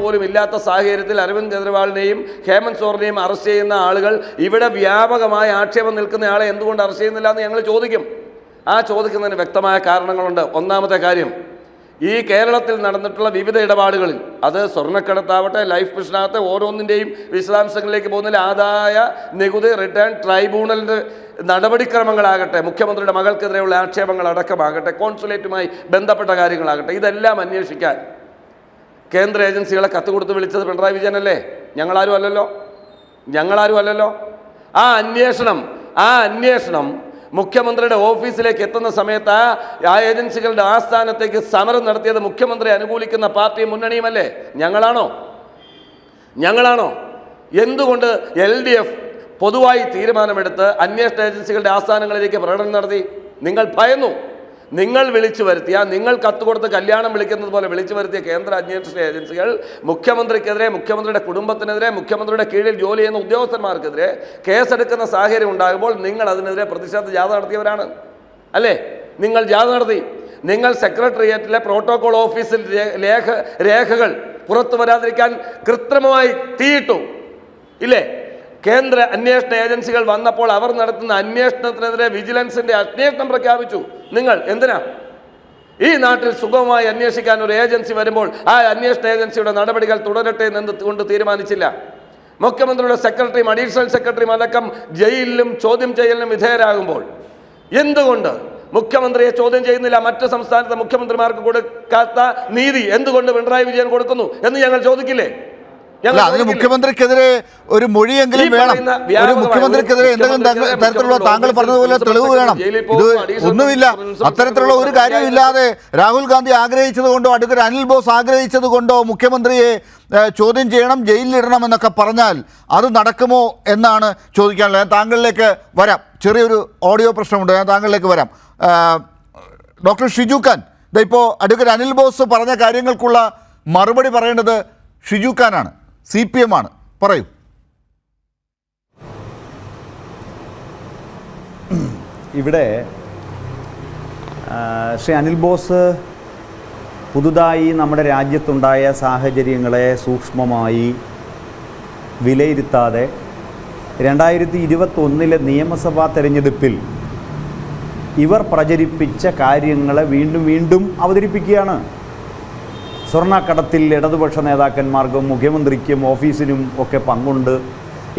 പോലും ഇല്ലാത്ത സാഹചര്യത്തിൽ അരവിന്ദ് കെജ്രിവാളിനെയും ഹേമന്ത് സോറനെയും അറസ്റ്റ് ചെയ്യുന്ന ആളുകൾ, ഇവിടെ വ്യാപകമായ ആക്ഷേപം നിൽക്കുന്ന ആളെ എന്തുകൊണ്ട് അറസ്റ്റ് ചെയ്യുന്നില്ല എന്ന് ഞങ്ങൾ ചോദിക്കും. ആ ചോദിക്കുന്നതിന് വ്യക്തമായ കാരണങ്ങളുണ്ട്. ഒന്നാമത്തെ കാര്യം, ഈ കേരളത്തിൽ നടന്നിട്ടുള്ള വിവിധ ഇടപാടുകളിൽ, അത് സ്വർണ്ണക്കടത്താവട്ടെ, ലൈഫ് മിഷനാകട്ടെ, ഓരോന്നിൻ്റെയും വിശദാംശങ്ങളിലേക്ക് പോകുന്നതിൽ ആദായ നികുതി റിട്ടേൺ ട്രൈബ്യൂണലിൻ്റെ നടപടിക്രമങ്ങളാകട്ടെ, മുഖ്യമന്ത്രിയുടെ മകൾക്കെതിരെയുള്ള ആക്ഷേപങ്ങളടക്കമാകട്ടെ, കോൺസുലേറ്റുമായി ബന്ധപ്പെട്ട കാര്യങ്ങളാകട്ടെ, ഇതെല്ലാം അന്വേഷിക്കാൻ കേന്ദ്ര ഏജൻസികളെ കത്ത് കൊടുത്ത് വിളിച്ചത് പിണറായി വിജയനല്ലേ? ഞങ്ങളാരും അല്ലല്ലോ. ആ അന്വേഷണം മുഖ്യമന്ത്രിയുടെ ഓഫീസിലേക്ക് എത്തുന്ന സമയത്ത് ആ ഏജൻസികളുടെ ആസ്ഥാനത്തേക്ക് സമരം നടത്തിയത് മുഖ്യമന്ത്രി അനുകൂലിക്കുന്ന പാർട്ടിയും മുന്നണിയുമല്ലേ? ഞങ്ങളാണോ? എന്തുകൊണ്ട് LDF പൊതുവായി തീരുമാനമെടുത്ത് അന്വേഷണ ഏജൻസികളുടെ ആസ്ഥാനങ്ങളിലേക്ക് പ്രകടനം നടത്തി? നിങ്ങൾ ഭയന്നു. നിങ്ങൾ വിളിച്ചു വരുത്തിയ, നിങ്ങൾ കത്ത് കൊടുത്ത് കല്യാണം വിളിക്കുന്നത് പോലെ വിളിച്ചു വരുത്തിയ കേന്ദ്ര അന്വേഷണ ഏജൻസികൾ മുഖ്യമന്ത്രിക്കെതിരെ, മുഖ്യമന്ത്രിയുടെ കുടുംബത്തിനെതിരെ, മുഖ്യമന്ത്രിയുടെ കീഴിൽ ജോലി ചെയ്യുന്ന ഉദ്യോഗസ്ഥന്മാർക്കെതിരെ കേസെടുക്കുന്ന സാഹചര്യം ഉണ്ടാകുമ്പോൾ നിങ്ങൾ അതിനെതിരെ പ്രതിഷേധ ജാഥ നടത്തിയവരാണ് അല്ലേ? നിങ്ങൾ ജാഥ നടത്തി. നിങ്ങൾ സെക്രട്ടേറിയറ്റിലെ പ്രോട്ടോകോൾ ഓഫീസിൽ രേഖകൾ പുറത്തു വരാതിരിക്കാൻ കൃത്രിമമായി തീയിട്ടു ഇല്ലേ? കേന്ദ്ര അന്വേഷണ ഏജൻസികൾ വന്നപ്പോൾ അവർ നടത്തുന്ന അന്വേഷണത്തിനെതിരെ വിജിലൻസിന്റെ അന്വേഷണം പ്രഖ്യാപിച്ചു. നിങ്ങൾ എന്തിനാ ഈ നാട്ടിൽ സുഗമമായി അന്വേഷിക്കാൻ ഒരു ഏജൻസി വരുമ്പോൾ ആ അന്വേഷണ ഏജൻസിയുടെ നടപടികൾ തുടരട്ടെ എന്നുകൊണ്ട് തീരുമാനിച്ചില്ല? മുഖ്യമന്ത്രിയുടെ സെക്രട്ടറിയും അഡീഷണൽ സെക്രട്ടറിയും അടക്കം ജയിലിലും ചോദ്യം ചെയ്യലിനും വിധേയരാകുമ്പോൾ എന്തുകൊണ്ട് മുഖ്യമന്ത്രിയെ ചോദ്യം ചെയ്യുന്നില്ല? മറ്റ് സംസ്ഥാനത്തെ മുഖ്യമന്ത്രിമാർക്ക് കൊടുക്കാത്ത നീതി എന്തുകൊണ്ട് പിണറായി വിജയൻ കൊടുക്കുന്നു എന്ന് ഞങ്ങൾ ചോദിക്കില്ലേ? അതിന് മുഖ്യമന്ത്രിക്കെതിരെ ഒരു മൊഴിയെങ്കിലും വേണം. ഒരു മുഖ്യമന്ത്രിക്കെതിരെ എന്തെങ്കിലും തരത്തിലുള്ള താങ്കൾ പറഞ്ഞതുപോലെ തെളിവ് വേണം. ഇത് ഒന്നുമില്ല. അത്തരത്തിലുള്ള ഒരു കാര്യമില്ലാതെ രാഹുൽ ഗാന്ധി ആഗ്രഹിച്ചത് കൊണ്ടോ അഡ്വക്കേറ്റ് അനിൽ ബോസ് ആഗ്രഹിച്ചത് കൊണ്ടോ മുഖ്യമന്ത്രിയെ ചോദ്യം ചെയ്യണം, ജയിലിലിടണം എന്നൊക്കെ പറഞ്ഞാൽ അത് നടക്കുമോ എന്നാണ് ചോദിക്കാനുള്ളത്. ഞാൻ താങ്കളിലേക്ക് വരാം. ചെറിയൊരു ഓഡിയോ പ്രശ്നമുണ്ട്, ഞാൻ താങ്കളിലേക്ക് വരാം. ഡോക്ടർ ഷിജു ഖാൻ, ഇപ്പോൾ അഡ്വക്കേറ്റ് അനിൽ ബോസ് പറഞ്ഞ കാര്യങ്ങൾക്കുള്ള മറുപടി പറയേണ്ടത് ഷിജു ഖാനാണ്, CPM ആണ്. പറയൂ. ഇവിടെ ശ്രീ അനിൽ ബോസ് പുതുതായി നമ്മുടെ രാജ്യത്തുണ്ടായ സാഹചര്യങ്ങളെ സൂക്ഷ്മമായി വിലയിരുത്താതെ 2021 നിയമസഭാ തെരഞ്ഞെടുപ്പിൽ ഇവർ പ്രചരിപ്പിച്ച കാര്യങ്ങളെ വീണ്ടും അവതരിപ്പിക്കുകയാണ്. സ്വർണ്ണക്കടത്തിൽ ഇടതുപക്ഷ നേതാക്കന്മാർക്കും മുഖ്യമന്ത്രിക്കും ഓഫീസിനും ഒക്കെ പങ്കുണ്ട്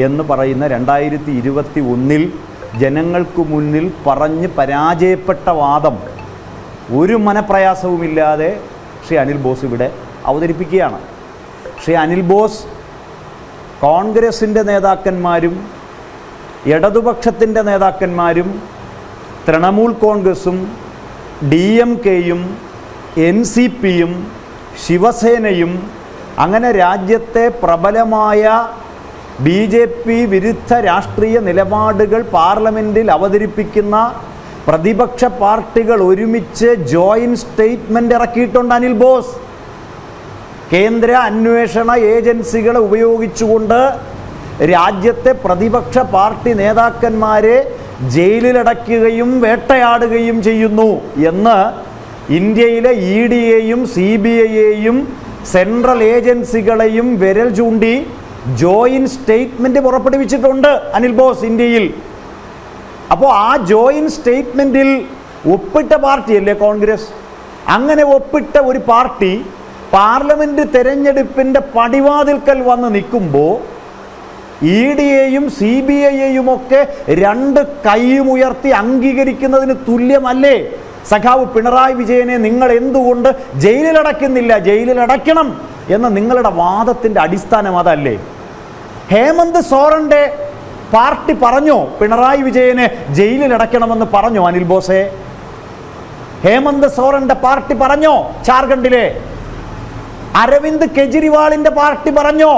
എന്ന് പറയുന്ന 2021 ജനങ്ങൾക്ക് മുന്നിൽ പറഞ്ഞ് പരാജയപ്പെട്ട വാദം ഒരു മനപ്രയാസവുമില്ലാതെ ശ്രീ അനിൽ ബോസ് ഇവിടെ അവതരിപ്പിക്കുകയാണ്. ശ്രീ അനിൽ ബോസ് കോൺഗ്രസിൻ്റെ നേതാക്കന്മാരും ഇടതുപക്ഷത്തിൻ്റെ നേതാക്കന്മാരും തൃണമൂൽ കോൺഗ്രസും DMK-യും NCP-യും ശിവസേനയും അങ്ങനെ രാജ്യത്തെ പ്രബലമായ BJP വിരുദ്ധ രാഷ്ട്രീയ നിലപാടുകൾ പാർലമെൻറ്റിൽ അവതരിപ്പിക്കുന്ന പ്രതിപക്ഷ പാർട്ടികൾ ഒരുമിച്ച് ജോയിൻറ്റ് സ്റ്റേറ്റ്മെൻറ്റ് ഇറക്കിയിട്ടുണ്ട് അനിൽ ബോസ്. കേന്ദ്ര അന്വേഷണ ഏജൻസികളെ ഉപയോഗിച്ചുകൊണ്ട് രാജ്യത്തെ പ്രതിപക്ഷ പാർട്ടി നേതാക്കന്മാരെ ജയിലിലടയ്ക്കുകയും വേട്ടയാടുകയും ചെയ്യുന്നു എന്ന് ഇന്ത്യയിലെ ED-യെയും CBI-യെയും സെൻട്രൽ ഏജൻസികളെയും വിരൽ ചൂണ്ടി ജോയിൻറ്റ് സ്റ്റേറ്റ്മെൻറ്റ് പുറപ്പെടുവിച്ചിട്ടുണ്ട് അനിൽ ബോസ് ഇന്ത്യയിൽ. അപ്പോൾ ആ ജോയിൻറ്റ് സ്റ്റേറ്റ്മെൻറ്റിൽ ഒപ്പിട്ട പാർട്ടിയല്ലേ കോൺഗ്രസ്. അങ്ങനെ ഒപ്പിട്ട ഒരു പാർട്ടി പാർലമെൻറ്റ് തെരഞ്ഞെടുപ്പിൻ്റെ പടിവാതിൽക്കൽ വന്ന് നിൽക്കുമ്പോൾ ED-യെയും CBI-യെയും ഒക്കെ രണ്ട് കൈയും ഉയർത്തി അംഗീകരിക്കുന്നതിന് തുല്യമല്ലേ സഖാവ് പിണറായി വിജയനെ നിങ്ങൾ എന്തുകൊണ്ട് ജയിലിലടയ്ക്കുന്നില്ല, ജയിലിലടയ്ക്കണം എന്ന നിങ്ങളുടെ വാദത്തിൻ്റെ അടിസ്ഥാനം അതല്ലേ? ഹേമന്ത് സോറൻ്റെ പാർട്ടി പറഞ്ഞോ പിണറായി വിജയനെ ജയിലിലടയ്ക്കണമെന്ന് പറഞ്ഞോ അനിൽ ബോസെ? ഹേമന്ത് സോറൻ്റെ പാർട്ടി പറഞ്ഞോ ജാർഖണ്ഡിലെ? അരവിന്ദ് കെജ്രിവാളിൻ്റെ പാർട്ടി പറഞ്ഞോ?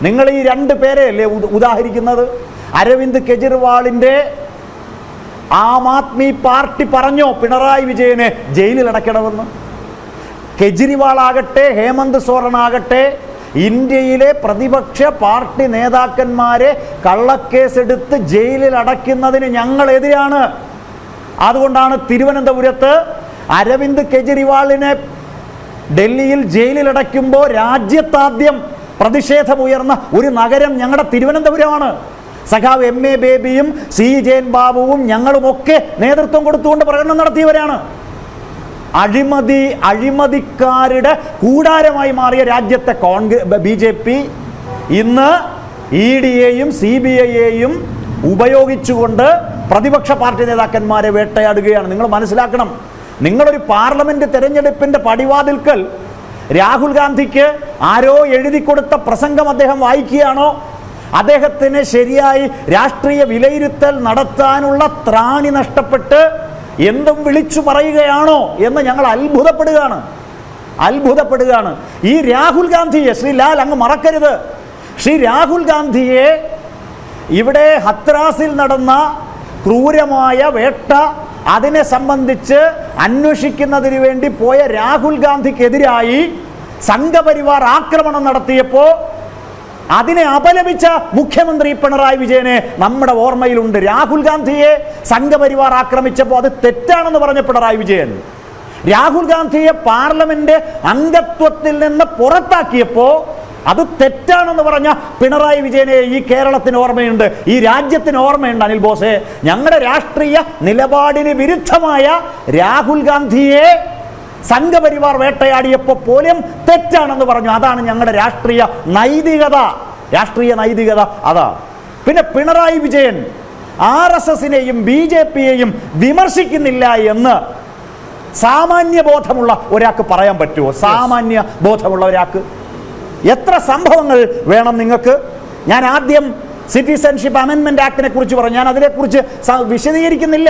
നിങ്ങൾ ഈ രണ്ട് പേരെയല്ലേ ഉദാഹരിക്കുന്നത്? അരവിന്ദ് കെജ്രിവാളിൻ്റെ ആം ആദ്മി പാർട്ടി പറഞ്ഞോ പിണറായി വിജയനെ ജയിലിലടയ്ക്കണമെന്ന്? കെജ്രിവാൾ ആകട്ടെ ഹേമന്ത് സോറൻ ആകട്ടെ ഇന്ത്യയിലെ പ്രതിപക്ഷ പാർട്ടി നേതാക്കന്മാരെ കള്ളക്കേസെടുത്ത് ജയിലിൽ അടയ്ക്കുന്നതിന് ഞങ്ങൾ എതിരാണ്. അതുകൊണ്ടാണ് തിരുവനന്തപുരത്ത് അരവിന്ദ് കെജ്രിവാളിനെ ഡൽഹിയിൽ ജയിലിലടയ്ക്കുമ്പോൾ രാജ്യത്താദ്യം പ്രതിഷേധമുയർന്ന ഒരു നഗരം ഞങ്ങളുടെ തിരുവനന്തപുരമാണ്. സഖാവ് MA ബേബിയും C ജയൻ ബാബുവും ഞങ്ങളുമൊക്കെ നേതൃത്വം കൊടുത്തുകൊണ്ട് പ്രകടനം നടത്തിയവരാണ്. അഴിമതിക്കാരുടെ കൂടാരമായി മാറിയ രാജ്യത്തെ BJP ഇന്ന് ED-യെയും CBI-യെയും ഉപയോഗിച്ചുകൊണ്ട് പ്രതിപക്ഷ പാർട്ടി നേതാക്കന്മാരെ വേട്ടയാടുകയാണ്. നിങ്ങൾ മനസ്സിലാക്കണം, നിങ്ങളൊരു പാർലമെൻറ്റ് തെരഞ്ഞെടുപ്പിൻ്റെ പടിവാതിൽക്കൽ രാഹുൽ ഗാന്ധിക്ക് ആരോ എഴുതി കൊടുത്ത പ്രസംഗം അദ്ദേഹം വായിക്കുകയാണോ? അദ്ദേഹത്തിന് ശരിയായി രാഷ്ട്രീയ വിലയിരുത്തൽ നടത്താനുള്ള ത്രാണി നഷ്ടപ്പെട്ട് എന്തും വിളിച്ചു പറയുകയാണോ എന്ന് ഞങ്ങൾ അത്ഭുതപ്പെടുകയാണ്. ഈ രാഹുൽ ഗാന്ധിയെ ശ്രീ ലാൽ അങ്ങ് മറക്കരുത്. ശ്രീ രാഹുൽ ഗാന്ധിയെ ഇവിടെ ഹത്രാസിൽ നടന്ന ക്രൂരമായ വേട്ട അതിനെ സംബന്ധിച്ച് അന്വേഷിക്കുന്നതിന് വേണ്ടി പോയ രാഹുൽ ഗാന്ധിക്കെതിരായി സംഘപരിവാർ ആക്രമണം നടത്തിയപ്പോൾ അതിനെ അപലപിച്ച മുഖ്യമന്ത്രി പിണറായി വിജയനെ നമ്മുടെ ഓർമ്മയിലുണ്ട്. രാഹുൽ ഗാന്ധിയെ സംഘപരിവാർ ആക്രമിച്ചപ്പോൾ അത് തെറ്റാണെന്ന് പറഞ്ഞ പിണറായി വിജയൻ രാഹുൽ ഗാന്ധിയെ പാർലമെന്റ് അംഗത്വത്തിൽ നിന്ന് പുറത്താക്കിയപ്പോൾ അത് തെറ്റാണെന്ന് പറഞ്ഞ പിണറായി വിജയനെ ഈ കേരളത്തിന് ഓർമ്മയുണ്ട്, ഈ രാജ്യത്തിന് ഓർമ്മയുണ്ട്. അനിൽ ബോസെ, ഞങ്ങളുടെ രാഷ്ട്രീയ നിലപാടിന് വിരുദ്ധമായ രാഹുൽ ഗാന്ധിയെ സംഘപരിവാർ വേട്ടയാടിയപ്പോൾ പോലും തെറ്റാണെന്ന് പറഞ്ഞു. അതാണ് ഞങ്ങളുടെ രാഷ്ട്രീയ നൈതികത അതാ. പിന്നെ പിണറായി വിജയൻ RSS-നെയും BJP-യെയും വിമർശിക്കുന്നില്ല എന്ന് സാമാന്യ ബോധമുള്ള ഒരാൾക്ക് പറയാൻ പറ്റുമോ? സാമാന്യ ബോധമുള്ള ഒരാൾക്ക് എത്ര സംഭവങ്ങൾ വേണം നിങ്ങൾക്ക്? ഞാൻ ആദ്യം സിറ്റിസൺഷിപ്പ് അമെൻമെന്റ് ആക്ടിനെ കുറിച്ച് പറഞ്ഞു, ഞാൻ അതിനെക്കുറിച്ച് വിശദീകരിക്കുന്നില്ല.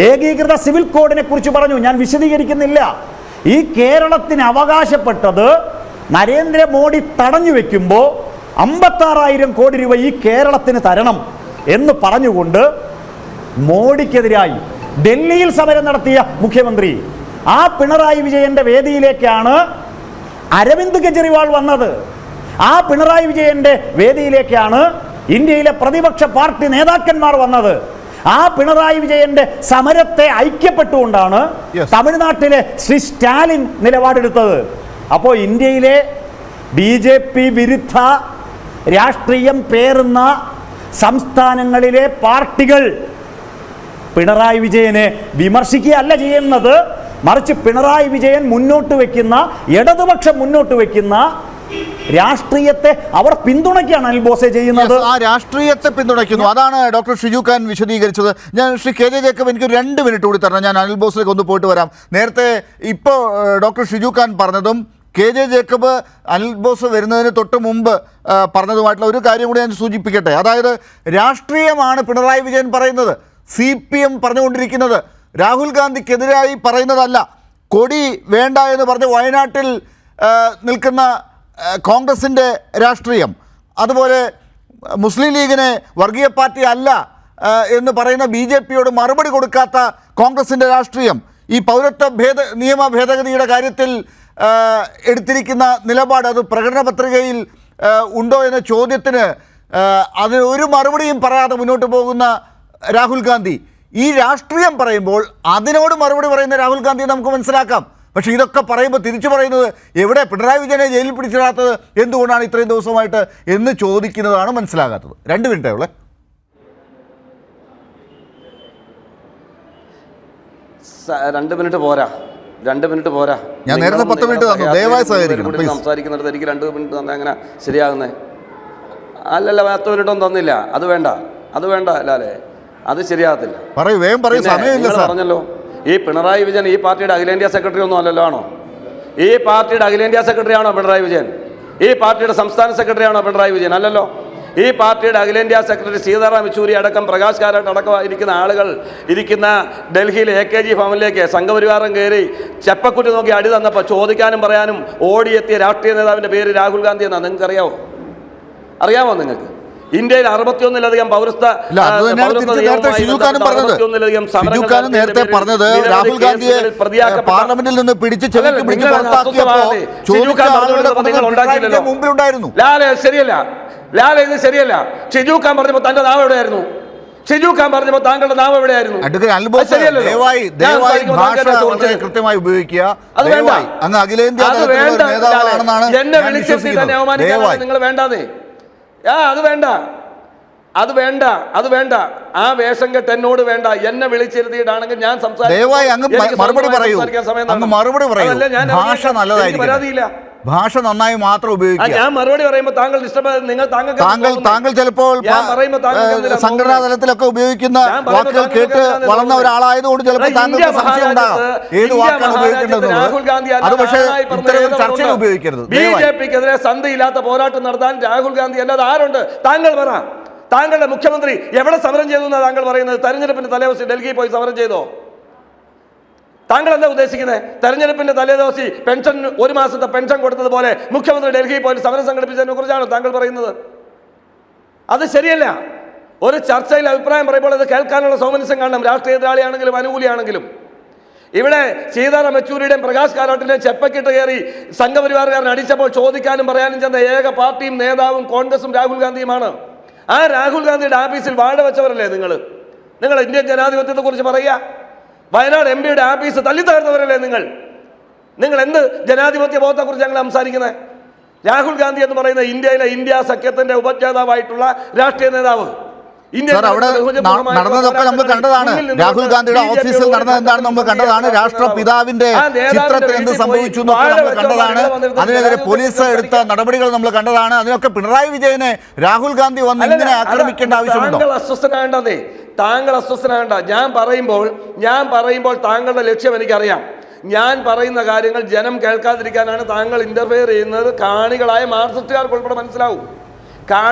ഏകീകൃത സിവിൽ കോഡിനെ കുറിച്ച് പറഞ്ഞു, ഞാൻ വിശദീകരിക്കുന്നില്ല. ഈ കേരളത്തിന് അവകാശപ്പെട്ടത് നരേന്ദ്രമോദി തടഞ്ഞു വെക്കുമ്പോൾ 56,000 കോടി രൂപ ഈ കേരളത്തിന് തരണം എന്ന് പറഞ്ഞുകൊണ്ട് മോഡിക്കെതിരായി ഡൽഹിയിൽ സമരം നടത്തിയ മുഖ്യമന്ത്രി ആ പിണറായി വിജയന്റെ വേദിയിലേക്കാണ് അരവിന്ദ് കെജ്രിവാൾ വന്നത്. ആ പിണറായി വിജയന്റെ വേദിയിലേക്കാണ് ഇന്ത്യയിലെ പ്രതിപക്ഷ പാർട്ടി നേതാക്കന്മാർ വന്നത്. ആ പിണറായി വിജയന്റെ സമരത്തെ ഐക്യപ്പെട്ടുകൊണ്ടാണ് തമിഴ്നാട്ടിലെ ശ്രീ സ്റ്റാലിൻ നിലപാടെടുത്തത്. അപ്പോൾ ഇന്ത്യയിലെ BJP വിരുദ്ധ രാഷ്ട്രീയം പേറുന്ന സംസ്ഥാനങ്ങളിലെ പാർട്ടികൾ പിണറായി വിജയനെ വിമർശിക്കുകയല്ല ചെയ്യുന്നത്, മറിച്ച് പിണറായി വിജയൻ മുന്നോട്ട് വയ്ക്കുന്ന, ഇടതുപക്ഷം മുന്നോട്ട് വയ്ക്കുന്ന രാഷ്ട്രീയത്തെ അവർ പിന്തുണയ്ക്കുകയാണ് അനിൽ ബോസെ ചെയ്യുന്നത്. ആ രാഷ്ട്രീയത്തെ പിന്തുണയ്ക്കുന്നു. അതാണ് ഡോക്ടർ ഷിജു ഖാൻ വിശദീകരിച്ചത്. ഞാൻ ശ്രീ കെ ജെ ജേക്കബ്, എനിക്കൊരു 2 മിനിറ്റ് കൂടി തരണം. ഞാൻ അനിൽ ബോസിലേക്ക് ഒന്ന് പോയിട്ട് വരാം. നേരത്തെ ഇപ്പോൾ ഡോക്ടർ ഷിജു ഖാൻ പറഞ്ഞതും K J Jacob Anil boss വരുന്നതിന് തൊട്ട് മുമ്പ് പറഞ്ഞതുമായിട്ടുള്ള ഒരു കാര്യം കൂടി ഞാൻ സൂചിപ്പിക്കട്ടെ. അതായത് രാഷ്ട്രീയമാണ് പിണറായി വിജയൻ പറയുന്നത്, CPM പറഞ്ഞുകൊണ്ടിരിക്കുന്നത്, രാഹുൽ ഗാന്ധിക്കെതിരായി പറയുന്നതല്ല. കൊടി വേണ്ട എന്ന് പറഞ്ഞ് വയനാട്ടിൽ നിൽക്കുന്ന കോൺഗ്രസിൻ്റെ രാഷ്ട്രീയം, അതുപോലെ മുസ്ലിം ലീഗിനെ വർഗീയ പാർട്ടി അല്ല എന്ന് പറയുന്ന BJPയോട് മറുപടി കൊടുക്കാത്ത കോൺഗ്രസിൻ്റെ രാഷ്ട്രീയം, ഈ പൗരത്വ നിയമ ഭേദഗതിയുടെ കാര്യത്തിൽ എടുത്തിരിക്കുന്ന നിലപാട്, അത് പ്രകടന പത്രികയിൽ ഉണ്ടോ എന്ന ചോദ്യത്തിന് അതിന് ഒരു മറുപടിയും പറയാതെ മുന്നോട്ട് പോകുന്ന രാഹുൽ ഗാന്ധി, ഈ രാഷ്ട്രീയം പറയുമ്പോൾ അതിനോട് മറുപടി പറയുന്ന രാഹുൽ ഗാന്ധിയെ നമുക്ക് മനസ്സിലാക്കാം. പക്ഷേ ഇതൊക്കെ പറയുമ്പോൾ തിരിച്ചു പറയുന്നത് എവിടെ പിണറായി വിജയനെ ജയിലിൽ പിടിച്ചിടാത്തത്, എന്തുകൊണ്ടാണ് ഇത്രയും ദിവസമായിട്ട് എന്ന് ചോദിക്കുന്നതാണ് മനസ്സിലാകാത്തത്. 2 മിനിറ്റേ ഉള്ളേ. രണ്ട് മിനിറ്റ് പോരാ. ഞാൻ നേരത്തെ 10 മിനിറ്റ് തന്നു. ദയവായി സഹകരിക്കണം. സംസാരിക്കുന്നിടത്ത് എനിക്ക് 2 മിനിറ്റ് തന്നെ അങ്ങനെ ശരിയാകുന്നേ? അല്ലല്ല, 10 മിനിറ്റൊന്നും തന്നില്ല. അത് വേണ്ട ലാലേ, അത് ശരിയാകത്തില്ല. പറയൂ, വേഗം പറയൂ, സമയമില്ല സാർ. പറഞ്ഞല്ലോ, ഈ പിണറായി വിജയൻ ഈ പാർട്ടിയുടെ അഖിലേന്ത്യാ സെക്രട്ടറി ഒന്നും അല്ലല്ലോ. ആണോ? ഈ പാർട്ടിയുടെ അഖിലേന്ത്യാ സെക്രട്ടറി ആണോ പിണറായി വിജയൻ? ഈ പാർട്ടിയുടെ സംസ്ഥാന സെക്രട്ടറി ആണോ പിണറായി വിജയൻ? അല്ലല്ലോ. ഈ പാർട്ടിയുടെ അഖിലേന്ത്യാ സെക്രട്ടറി സീതാറാം യെച്ചൂരി അടക്കം, പ്രകാശ് കാരാട്ട് അടക്കം ഇരിക്കുന്ന ആളുകൾ ഇരിക്കുന്ന ഡൽഹിയിലെ AKG ഭവനിലേക്ക് സംഘപരിവാരം കയറി ചെപ്പക്കുറ്റി നോക്കി അടി തന്നപ്പോൾ ചോദിക്കാനും പറയാനും ഓടിയെത്തിയ രാഷ്ട്രീയ നേതാവിൻ്റെ പേര് രാഹുൽ ഗാന്ധി എന്നാണ്. നിങ്ങൾക്ക് അറിയാമോ? നിങ്ങൾക്ക് ഇന്ത്യയിൽ 61-ലധികം നേരത്തെ പറഞ്ഞത് രാഹുൽ ഗാന്ധിയെ പാർലമെന്റിൽ നിന്ന് പിടിച്ച് മുമ്പിലുണ്ടായിരുന്നു. ലാലെ, ഇത് ശരിയല്ല. ഷിജു ഖാൻ പറഞ്ഞപ്പോൾ തന്റെ നാവ് എവിടെയായിരുന്നു? ഷിജു ഖാൻ പറഞ്ഞപ്പോൾ താങ്കളുടെ നാവ് എവിടെയായിരുന്നു? കൃത്യമായി ഉപയോഗിക്കുക. എന്നെ വിളിച്ചെത്തി തന്നെ അവമാനിക്കാൻ നിങ്ങൾ വേണ്ടാന്നേ. അത് വേണ്ട. ആ വേഷം കെട്ട് എന്നോട് വേണ്ട. എന്നെ വിളിച്ചിരുത്തിയിട്ടാണെങ്കിൽ ഞാൻ ഭാഷ നന്നായി മാത്രം ഉപയോഗിക്കുക. ഞാൻ മറുപടി പറയുമ്പോൾ താങ്കൾ ചിലപ്പോൾ സംഘടനാ തലത്തിലൊക്കെ ഉപയോഗിക്കുന്ന വാക്കുകൾ കേട്ട് വളർന്ന ഒരാളായതുകൊണ്ട് ചിലപ്പോൾ താങ്കൾക്ക് സംശയം ഉണ്ടാകാം ഏത് വാക്കാണ് ഉപയോഗിക്കേണ്ടതെന്നുള്ളത്. അത് പക്ഷേ ഇത്തരം ചർച്ചയിൽ ഉപയോഗിക്കരുത്. BJPക്കെതിരെ സന്ധിയില്ലാത്ത പോരാട്ടം നടത്താൻ രാഹുൽ ഗാന്ധി അല്ലാതെ ആരുണ്ട്? താങ്കൾ പറ. താങ്കളുടെ മുഖ്യമന്ത്രി എവിടെ സമരം ചെയ്തു എന്നാണ് താങ്കൾ പറയുന്നത്? തെരഞ്ഞെടുപ്പിന്റെ തലേദിവസം ഡൽഹിയിൽ പോയി സമരം ചെയ്തോ? താങ്കൾ എന്താ ഉദ്ദേശിക്കുന്നത്? തെരഞ്ഞെടുപ്പിന്റെ തലേദിവസം പെൻഷൻ, 1 മാസത്തെ പെൻഷൻ കൊടുത്തതുപോലെ മുഖ്യമന്ത്രി ഡൽഹിയിൽ പോയി സമരം സംഘടിപ്പിച്ചതിനെ കുറിച്ചാണോ താങ്കൾ പറയുന്നത്? അത് ശരിയല്ല. ഒരു ചർച്ചയിൽ അഭിപ്രായം പറയുമ്പോൾ അത് കേൾക്കാനുള്ള സൗമനസ്യം കാണണം, രാഷ്ട്രീയ എതിരാളിയാണെങ്കിലും അനുകൂലിയാണെങ്കിലും. ഇവിടെ സീതാറാം യെച്ചൂരിയുടെയും പ്രകാശ് കാരാട്ടിന്റെയും ചെപ്പക്കിട്ട് കയറി സംഘപരിവാറുകാരൻ അടിച്ചപ്പോൾ ചോദിക്കാനും പറയാനും ചെന്ന ഏക പാർട്ടിയും നേതാവും കോൺഗ്രസും രാഹുൽ ഗാന്ധിയുമാണ്. ആ രാഹുൽ ഗാന്ധിയുടെ ആഫീസിൽ വാഴ വെച്ചവരല്ലേ നിങ്ങൾ? ഇന്ത്യൻ ജനാധിപത്യത്തെ കുറിച്ച് പറയുക. വയനാട് MP-യുടെ ആഫീസ് തല്ലിത്തകർന്നവരല്ലേ നിങ്ങൾ? എന്ത് ജനാധിപത്യ ബോധത്തെക്കുറിച്ച് ഞങ്ങൾ സംസാരിക്കുന്നത്? രാഹുൽ ഗാന്ധി എന്ന് പറയുന്ന ഇന്ത്യ സഖ്യത്തിന്റെ ഉപജ്ഞാതാവായിട്ടുള്ള രാഷ്ട്രീയ നേതാവ്, അവിടെ നടന്നതൊക്കെ നമ്മൾ കണ്ടതാണ്. രാഹുൽ ഗാന്ധിയുടെ ഓഫീസിൽ നടന്നത് എന്താണെന്ന് നമ്മൾ കണ്ടതാണ്. രാഷ്ട്രപിതാവിന്റെ ചിത്രത്തിൽ എന്ത് സംഭവിച്ചു എന്നൊക്കെ നമ്മൾ കണ്ടതാണ്. അതിനെതിരെ പോലീസ് എടുത്ത നടപടികൾ നമ്മൾ കണ്ടതാണ്. അതിനൊക്കെ പിണറായി വിജയനെ രാഹുൽ ഗാന്ധി വന്ന് ഇങ്ങനെ ആക്രമിക്കേണ്ട ആവശ്യമുണ്ടോ? താങ്കൾ അസ്വസ്ഥനാകണ്ട. ഞാൻ പറയുമ്പോൾ താങ്കളുടെ ലക്ഷ്യം എനിക്കറിയാം. ഞാൻ പറയുന്ന കാര്യങ്ങൾ ജനം കേൾക്കാതിരിക്കാനാണ് താങ്കൾ ഇന്റർഫിയർ ചെയ്യുന്നത്. കാണികളായ മാർക്സിസ്റ്റുകാർക്ക് ഉൾപ്പെടെ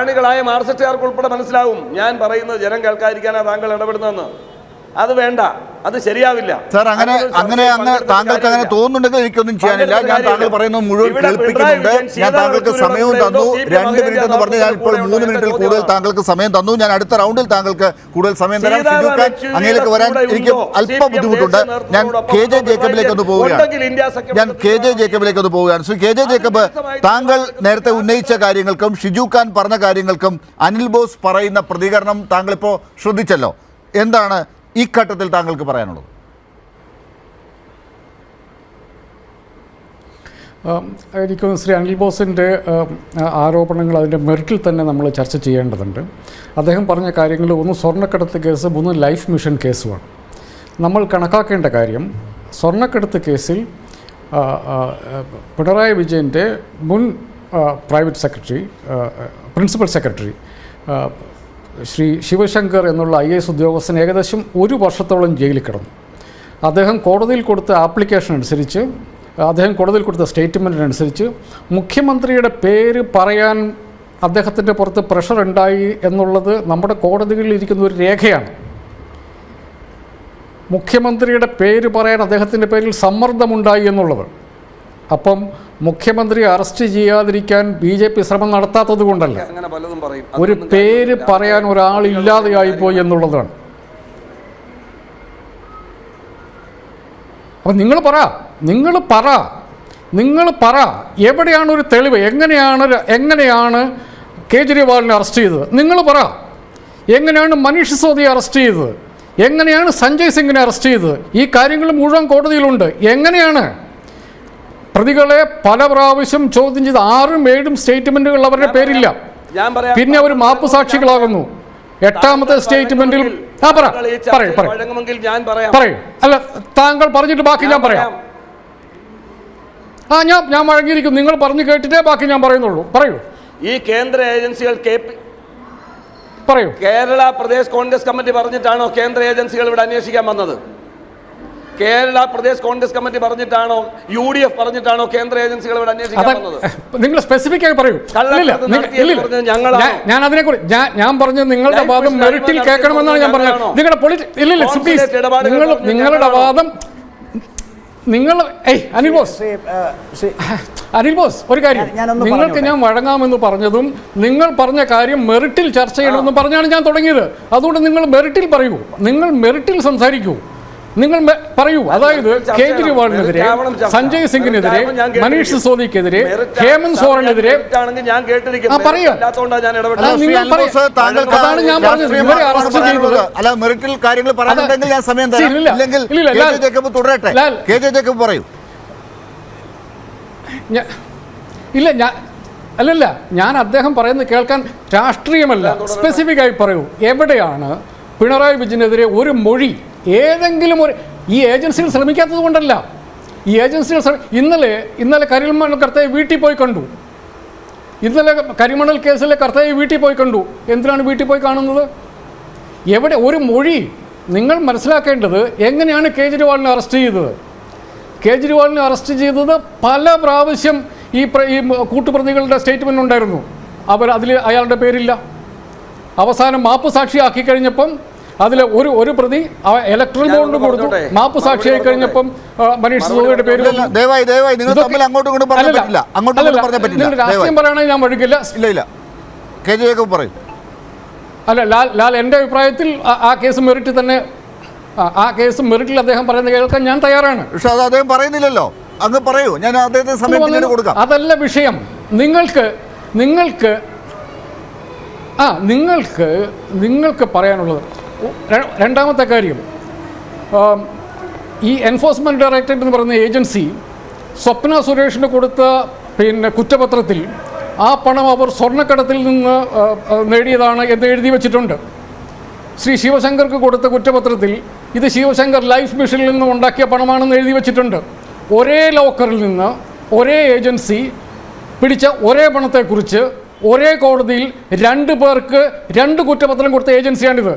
മനസ്സിലാവും ഞാൻ പറയുന്നത് ജനം കേൾക്കാതിരിക്കാനാണ് താങ്കൾ ഇടപെടുന്നതെന്ന്. അത് വേണ്ട, അത് ശരിയാവില്ല സാർ. അങ്ങനെ താങ്കൾക്ക് അങ്ങനെ തോന്നുന്നുണ്ടെങ്കിൽ എനിക്കൊന്നും ചെയ്യാനില്ല. ഞാൻ താങ്കൾ പറയുന്നത് മുഴുവൻ കേൾപ്പിക്കുന്നുണ്ട്. ഞാൻ താങ്കൾക്ക് സമയവും തന്നു. 2 മിനിറ്റ് എന്ന് പറഞ്ഞ് ഞാൻ ഇപ്പോൾ 3 മിനിറ്റിൽ കൂടുതൽ താങ്കൾക്ക് സമയം തന്നു. ഞാൻ അടുത്ത റൗണ്ടിൽ താങ്കൾക്ക് കൂടുതൽ സമയം തരാം. ഷിജു ഖാൻ, അങ്ങയിലേക്ക് വരാൻ എനിക്ക് അല്പം ബുദ്ധിമുട്ടുണ്ട്. ഞാൻ KJ ജേക്കബിലേക്ക് ഒന്ന് പോവുകയാണ്. ശ്രീ KJ ജേക്കബ്, താങ്കൾ നേരത്തെ ഉന്നയിച്ച കാര്യങ്ങൾക്കും ഷിജു ഖാൻ പറഞ്ഞ കാര്യങ്ങൾക്കും അനിൽ ബോസ് പറയുന്ന പ്രതികരണം താങ്കളിപ്പോൾ ശ്രദ്ധിച്ചല്ലോ. എന്താണ് ഈ ഘട്ടത്തിൽ താങ്കൾക്ക് പറയാനുള്ളത്? എനിക്ക് ശ്രീ അനിൽ ബോസിൻ്റെ ആരോപണങ്ങൾ അതിൻ്റെ മെറിറ്റിൽ തന്നെ നമ്മൾ ചർച്ച ചെയ്യേണ്ടതുണ്ട്. അദ്ദേഹം പറഞ്ഞ കാര്യങ്ങൾ 1 സ്വർണ്ണക്കടത്ത് കേസ്, 3 ലൈഫ് മിഷൻ കേസുമാണ്. നമ്മൾ കണക്കാക്കേണ്ട കാര്യം, സ്വർണ്ണക്കടത്ത് കേസിൽ പിണറായി വിജയൻ്റെ മുൻ private secretary, principal secretary Shri Sivasankar എന്നുള്ള IAS ഉദ്യോഗസ്ഥൻ ഏകദേശം 1 വർഷത്തോളം ജയിലിൽ കിടന്നു. അദ്ദേഹം കോടതിയിൽ കൊടുത്ത ആപ്ലിക്കേഷൻ അനുസരിച്ച്, അദ്ദേഹം കോടതിയിൽ കൊടുത്ത സ്റ്റേറ്റ്മെൻറ്റിനനുസരിച്ച് മുഖ്യമന്ത്രിയുടെ പേര് പറയാൻ അദ്ദേഹത്തിൻ്റെ പുറത്ത് പ്രഷർ ഉണ്ടായി എന്നുള്ളത് നമ്മുടെ കോടതികളിൽ ഇരിക്കുന്ന ഒരു രേഖയാണ്. മുഖ്യമന്ത്രിയുടെ പേര് പറയാൻ അദ്ദേഹത്തിൻ്റെ പേരിൽ സമ്മർദ്ദമുണ്ടായി എന്നുള്ളത്. അപ്പം മുഖ്യമന്ത്രിയെ അറസ്റ്റ് ചെയ്യാതിരിക്കാൻ BJP ശ്രമം നടത്താത്തത് കൊണ്ടല്ല, ഒരു പേര് പറയാൻ ഒരാളില്ലാതെയായിപ്പോയി എന്നുള്ളതാണ്. അപ്പം നിങ്ങൾ പറ എവിടെയാണ് ഒരു തെളിവ്? എങ്ങനെയാണ് കേജ്രിവാളിനെ അറസ്റ്റ് ചെയ്തത്? നിങ്ങൾ പറ. എങ്ങനെയാണ് മനീഷ് സിസോദിയെ അറസ്റ്റ് ചെയ്തത്? എങ്ങനെയാണ് സഞ്ജയ് സിംഗിനെ അറസ്റ്റ് ചെയ്തത്? ഈ കാര്യങ്ങൾ മുഴുവൻ കോടതിയിലുണ്ട്. എങ്ങനെയാണ് പ്രതികളെ പല പ്രാവശ്യം ചോദ്യം ചെയ്ത് 6ഉം 7ഉം സ്റ്റേറ്റ്മെൻറ്റുകൾ അവരുടെ പേരില്ല, പിന്നെ അവർ മാപ്പ് സാക്ഷികളാകുന്നു. 8ാമത്തെ സ്റ്റേറ്റ്മെൻറ്റിൽ പറയൂ. അല്ല, താങ്കൾ പറഞ്ഞിട്ട് ബാക്കി ഞാൻ പറയാം. ഞാൻ വഴങ്ങിയിരിക്കും. നിങ്ങൾ പറഞ്ഞു കേട്ടിട്ടേ ബാക്കി ഞാൻ പറയുന്നുള്ളൂ. പറയൂ. ഈ കേന്ദ്ര ഏജൻസികൾ പറയൂ. കേരള പ്രദേശ് കോൺഗ്രസ് കമ്മിറ്റി പറഞ്ഞിട്ടാണോ കേന്ദ്ര ഏജൻസികൾ ഇവിടെ അന്വേഷിക്കാൻ വന്നത്? കേരള പ്രദേശ് കോൺഗ്രസ് കമ്മിറ്റി പറഞ്ഞിട്ടാണോ, UDF പറഞ്ഞിട്ടാണോ കേന്ദ്ര ഏജൻസികൾ ഇവിടെ അന്വേഷിക്കാൻ വന്നത്? നിങ്ങൾ സ്പെസിഫിക് ആയി പറയൂ. ഞാൻ അതിനെക്കുറിച്ച് ഞാൻ പറഞ്ഞത് നിങ്ങളുടെ വാദം മെറിറ്റിൽ കേൾക്കണമെന്നാണ് ഞാൻ പറഞ്ഞത്. നിങ്ങളുടെ വാദം അനിൽ ബോസ് ഒരു കാര്യം, നിങ്ങൾക്ക് ഞാൻ വഴങ്ങാമെന്ന് പറഞ്ഞതും നിങ്ങൾ പറഞ്ഞ കാര്യം മെറിറ്റിൽ ചർച്ച ചെയ്യണമെന്ന് പറഞ്ഞാണ് ഞാൻ തുടങ്ങിയത്. അതുകൊണ്ട് നിങ്ങൾ മെറിറ്റിൽ പറയൂ, നിങ്ങൾ മെറിറ്റിൽ സംസാരിക്കൂ, നിങ്ങൾ പറയൂ. അതായത് കേജ്രിവാളിനെതിരെ, സഞ്ജയ് സിംഗിനെതിരെ, മനീഷ് സിസോദിക്കെതിരെ, ഹേമന്ത് സോറനെതിരെ പറയൂ. അതാണ് ഞാൻ പറഞ്ഞത്. ഇവരെ അറസ്റ്റ് ചെയ്തത് ഇല്ല. ഞാൻ അദ്ദേഹം പറയുന്നത് കേൾക്കാൻ രാഷ്ട്രീയമല്ല, സ്പെസിഫിക് ആയി പറയൂ. എവിടെയാണ് പിണറായി വിജയനെതിരെ ഒരു മൊഴി ഏതെങ്കിലും ഒരു, ഈ ഏജൻസികൾ ശ്രമിക്കാത്തത് കൊണ്ടല്ല, ഈ ഏജൻസികൾ ഇന്നലെ കരിമണൽ കർത്തയെ വീട്ടിൽ പോയി കണ്ടു. ഇന്നലെ കരിമണൽ കേസിലെ കർത്തയെ വീട്ടിൽ പോയി കണ്ടു. എന്തിനാണ് വീട്ടിൽ പോയി കാണുന്നത്? എവിടെ ഒരു മൊഴി? നിങ്ങൾ മനസ്സിലാക്കേണ്ടത് എങ്ങനെയാണ് കേജ്രിവാളിനെ അറസ്റ്റ് ചെയ്തത്. കേജ്രിവാളിനെ അറസ്റ്റ് ചെയ്തത് പല പ്രാവശ്യം ഈ കൂട്ടുപ്രതികളുടെ സ്റ്റേറ്റ്മെൻ്റ് ഉണ്ടായിരുന്നു. അതിൽ അയാളുടെ പേരില്ല. അവസാനം മാപ്പ് സാക്ഷിയാക്കി കഴിഞ്ഞപ്പം അതിൽ ഒരു പ്രതി ഇലക്ട്രൽ ബോണ്ട് കൊടുത്തു. മാപ്പ് സാക്ഷിയായി കഴിഞ്ഞപ്പം മനീഷ് സിസോദിയുടെ പേര്. രാഷ്ട്രീയം പറയുകയാണെങ്കിൽ ഞാൻ വഴിക്കില്ല. അല്ല, ലാൽ എൻ്റെ അഭിപ്രായത്തിൽ ആ കേസ് മെറിറ്റ് തന്നെ, ആ കേസ് മെറിറ്റിൽ അദ്ദേഹം പറയുന്നത് കേൾക്കാൻ ഞാൻ തയ്യാറാണ്. പക്ഷെ അത് അദ്ദേഹം പറയുന്നില്ലല്ലോ. അങ്ങ് പറയൂ, ഞാൻ അദ്ദേഹത്തിന് സമയം കൊടുക്കാം. അതല്ല വിഷയം. നിങ്ങൾക്ക് പറയാനുള്ളത്. രണ്ടാമത്തെ കാര്യം, ഈ എൻഫോഴ്സ്മെൻറ്റ് ഡയറക്ടറേറ്റ് എന്ന് പറയുന്ന ഏജൻസി സ്വപ്ന സുരേഷിന് കൊടുത്ത കുറ്റപത്രത്തിൽ ആ പണം അവർ സ്വർണ്ണക്കടത്തിൽ നിന്ന് നേടിയതാണ് എന്ന് എഴുതി വച്ചിട്ടുണ്ട്. ശ്രീ ശിവശങ്കർക്ക് കൊടുത്ത കുറ്റപത്രത്തിൽ ഇത് ശിവശങ്കർ ലൈഫ് മിഷനിൽ നിന്ന് ഉണ്ടാക്കിയ പണമാണെന്ന് എഴുതി വച്ചിട്ടുണ്ട്. ഒരേ ലോക്കറിൽ നിന്ന് ഒരേ ഏജൻസി പിടിച്ച ഒരേ പണത്തെക്കുറിച്ച് ഒരേ കോടതിയിൽ 2 പേർക്ക് 2 കുറ്റപത്രം കൊടുത്ത ഏജൻസിയാണിത്.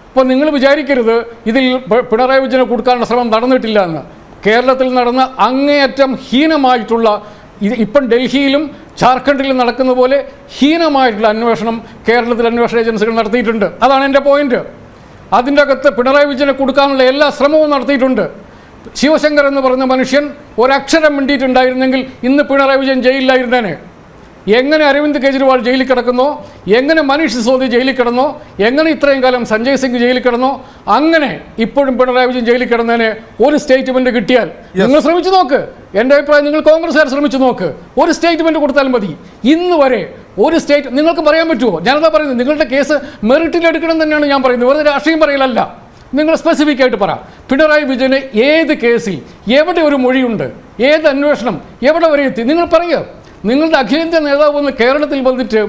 അപ്പോൾ നിങ്ങൾ വിചാരിക്കരുത് ഇതിൽ പിണറായി വിജയനെ കൊടുക്കാനുള്ള ശ്രമം നടന്നിട്ടില്ല എന്ന്. കേരളത്തിൽ നടന്ന അങ്ങേയറ്റം ഹീനമായിട്ടുള്ള, ഇപ്പം ഡൽഹിയിലും ജാർഖണ്ഡിലും നടക്കുന്ന പോലെ ഹീനമായിട്ടുള്ള അന്വേഷണം കേരളത്തിൽ അന്വേഷണ ഏജൻസികൾ നടത്തിയിട്ടുണ്ട്. അതാണ് എൻ്റെ പോയിന്റ്. അതിൻ്റെ അകത്ത് പിണറായി വിജയനെ കൊടുക്കാനുള്ള എല്ലാ ശ്രമവും നടത്തിയിട്ടുണ്ട്. ശിവശങ്കർ എന്ന് പറഞ്ഞ മനുഷ്യൻ ഒരക്ഷരം മിണ്ടിയിട്ടുണ്ടായിരുന്നെങ്കിൽ ഇന്ന് പിണറായി വിജയൻ ജയിലിലായിരുന്നേനെ. എങ്ങനെ അരവിന്ദ് കെജ്രിവാൾ ജയിലിൽ കിടക്കുന്നോ, എങ്ങനെ മനീഷ് സിസോദി ജയിലിൽ കിടന്നോ, എങ്ങനെ ഇത്രയും കാലം സഞ്ജയ് സിംഗ് ജയിലിൽ കിടന്നോ, അങ്ങനെ ഇപ്പോഴും പിണറായി വിജയൻ ജയിലിൽ കിടന്നതിന് ഒരു സ്റ്റേറ്റ്മെൻറ്റ് കിട്ടിയാൽ നിങ്ങൾ ശ്രമിച്ചു നോക്ക്. എൻ്റെ അഭിപ്രായം, നിങ്ങൾ കോൺഗ്രസ്സുകാർ ശ്രമിച്ചു നോക്ക്. ഒരു സ്റ്റേറ്റ്മെൻറ്റ് കൊടുത്താൽ മതി. ഇന്ന് വരെ ഒരു നിങ്ങൾക്ക് പറയാൻ പറ്റുമോ? ഞാനതാ പറയുന്നത്, നിങ്ങളുടെ കേസ് മെറിറ്റിൽ എടുക്കണം തന്നെയാണ് ഞാൻ പറയുന്നത്. വെറുതെ രാഷ്ട്രീയം പറയലല്ല. നിങ്ങൾ സ്പെസിഫിക് ആയിട്ട് പറ. പിണറായി വിജയന് ഏത് കേസിൽ എവിടെ ഒരു മൊഴിയുണ്ട്, ഏത് അന്വേഷണം എവിടെ വരെ എത്തി? നിങ്ങൾ പറയുക. നിങ്ങളുടെ അഖിലേന്ത്യാ നേതാവ് വന്ന് കേരളത്തിൽ വന്നിട്ട്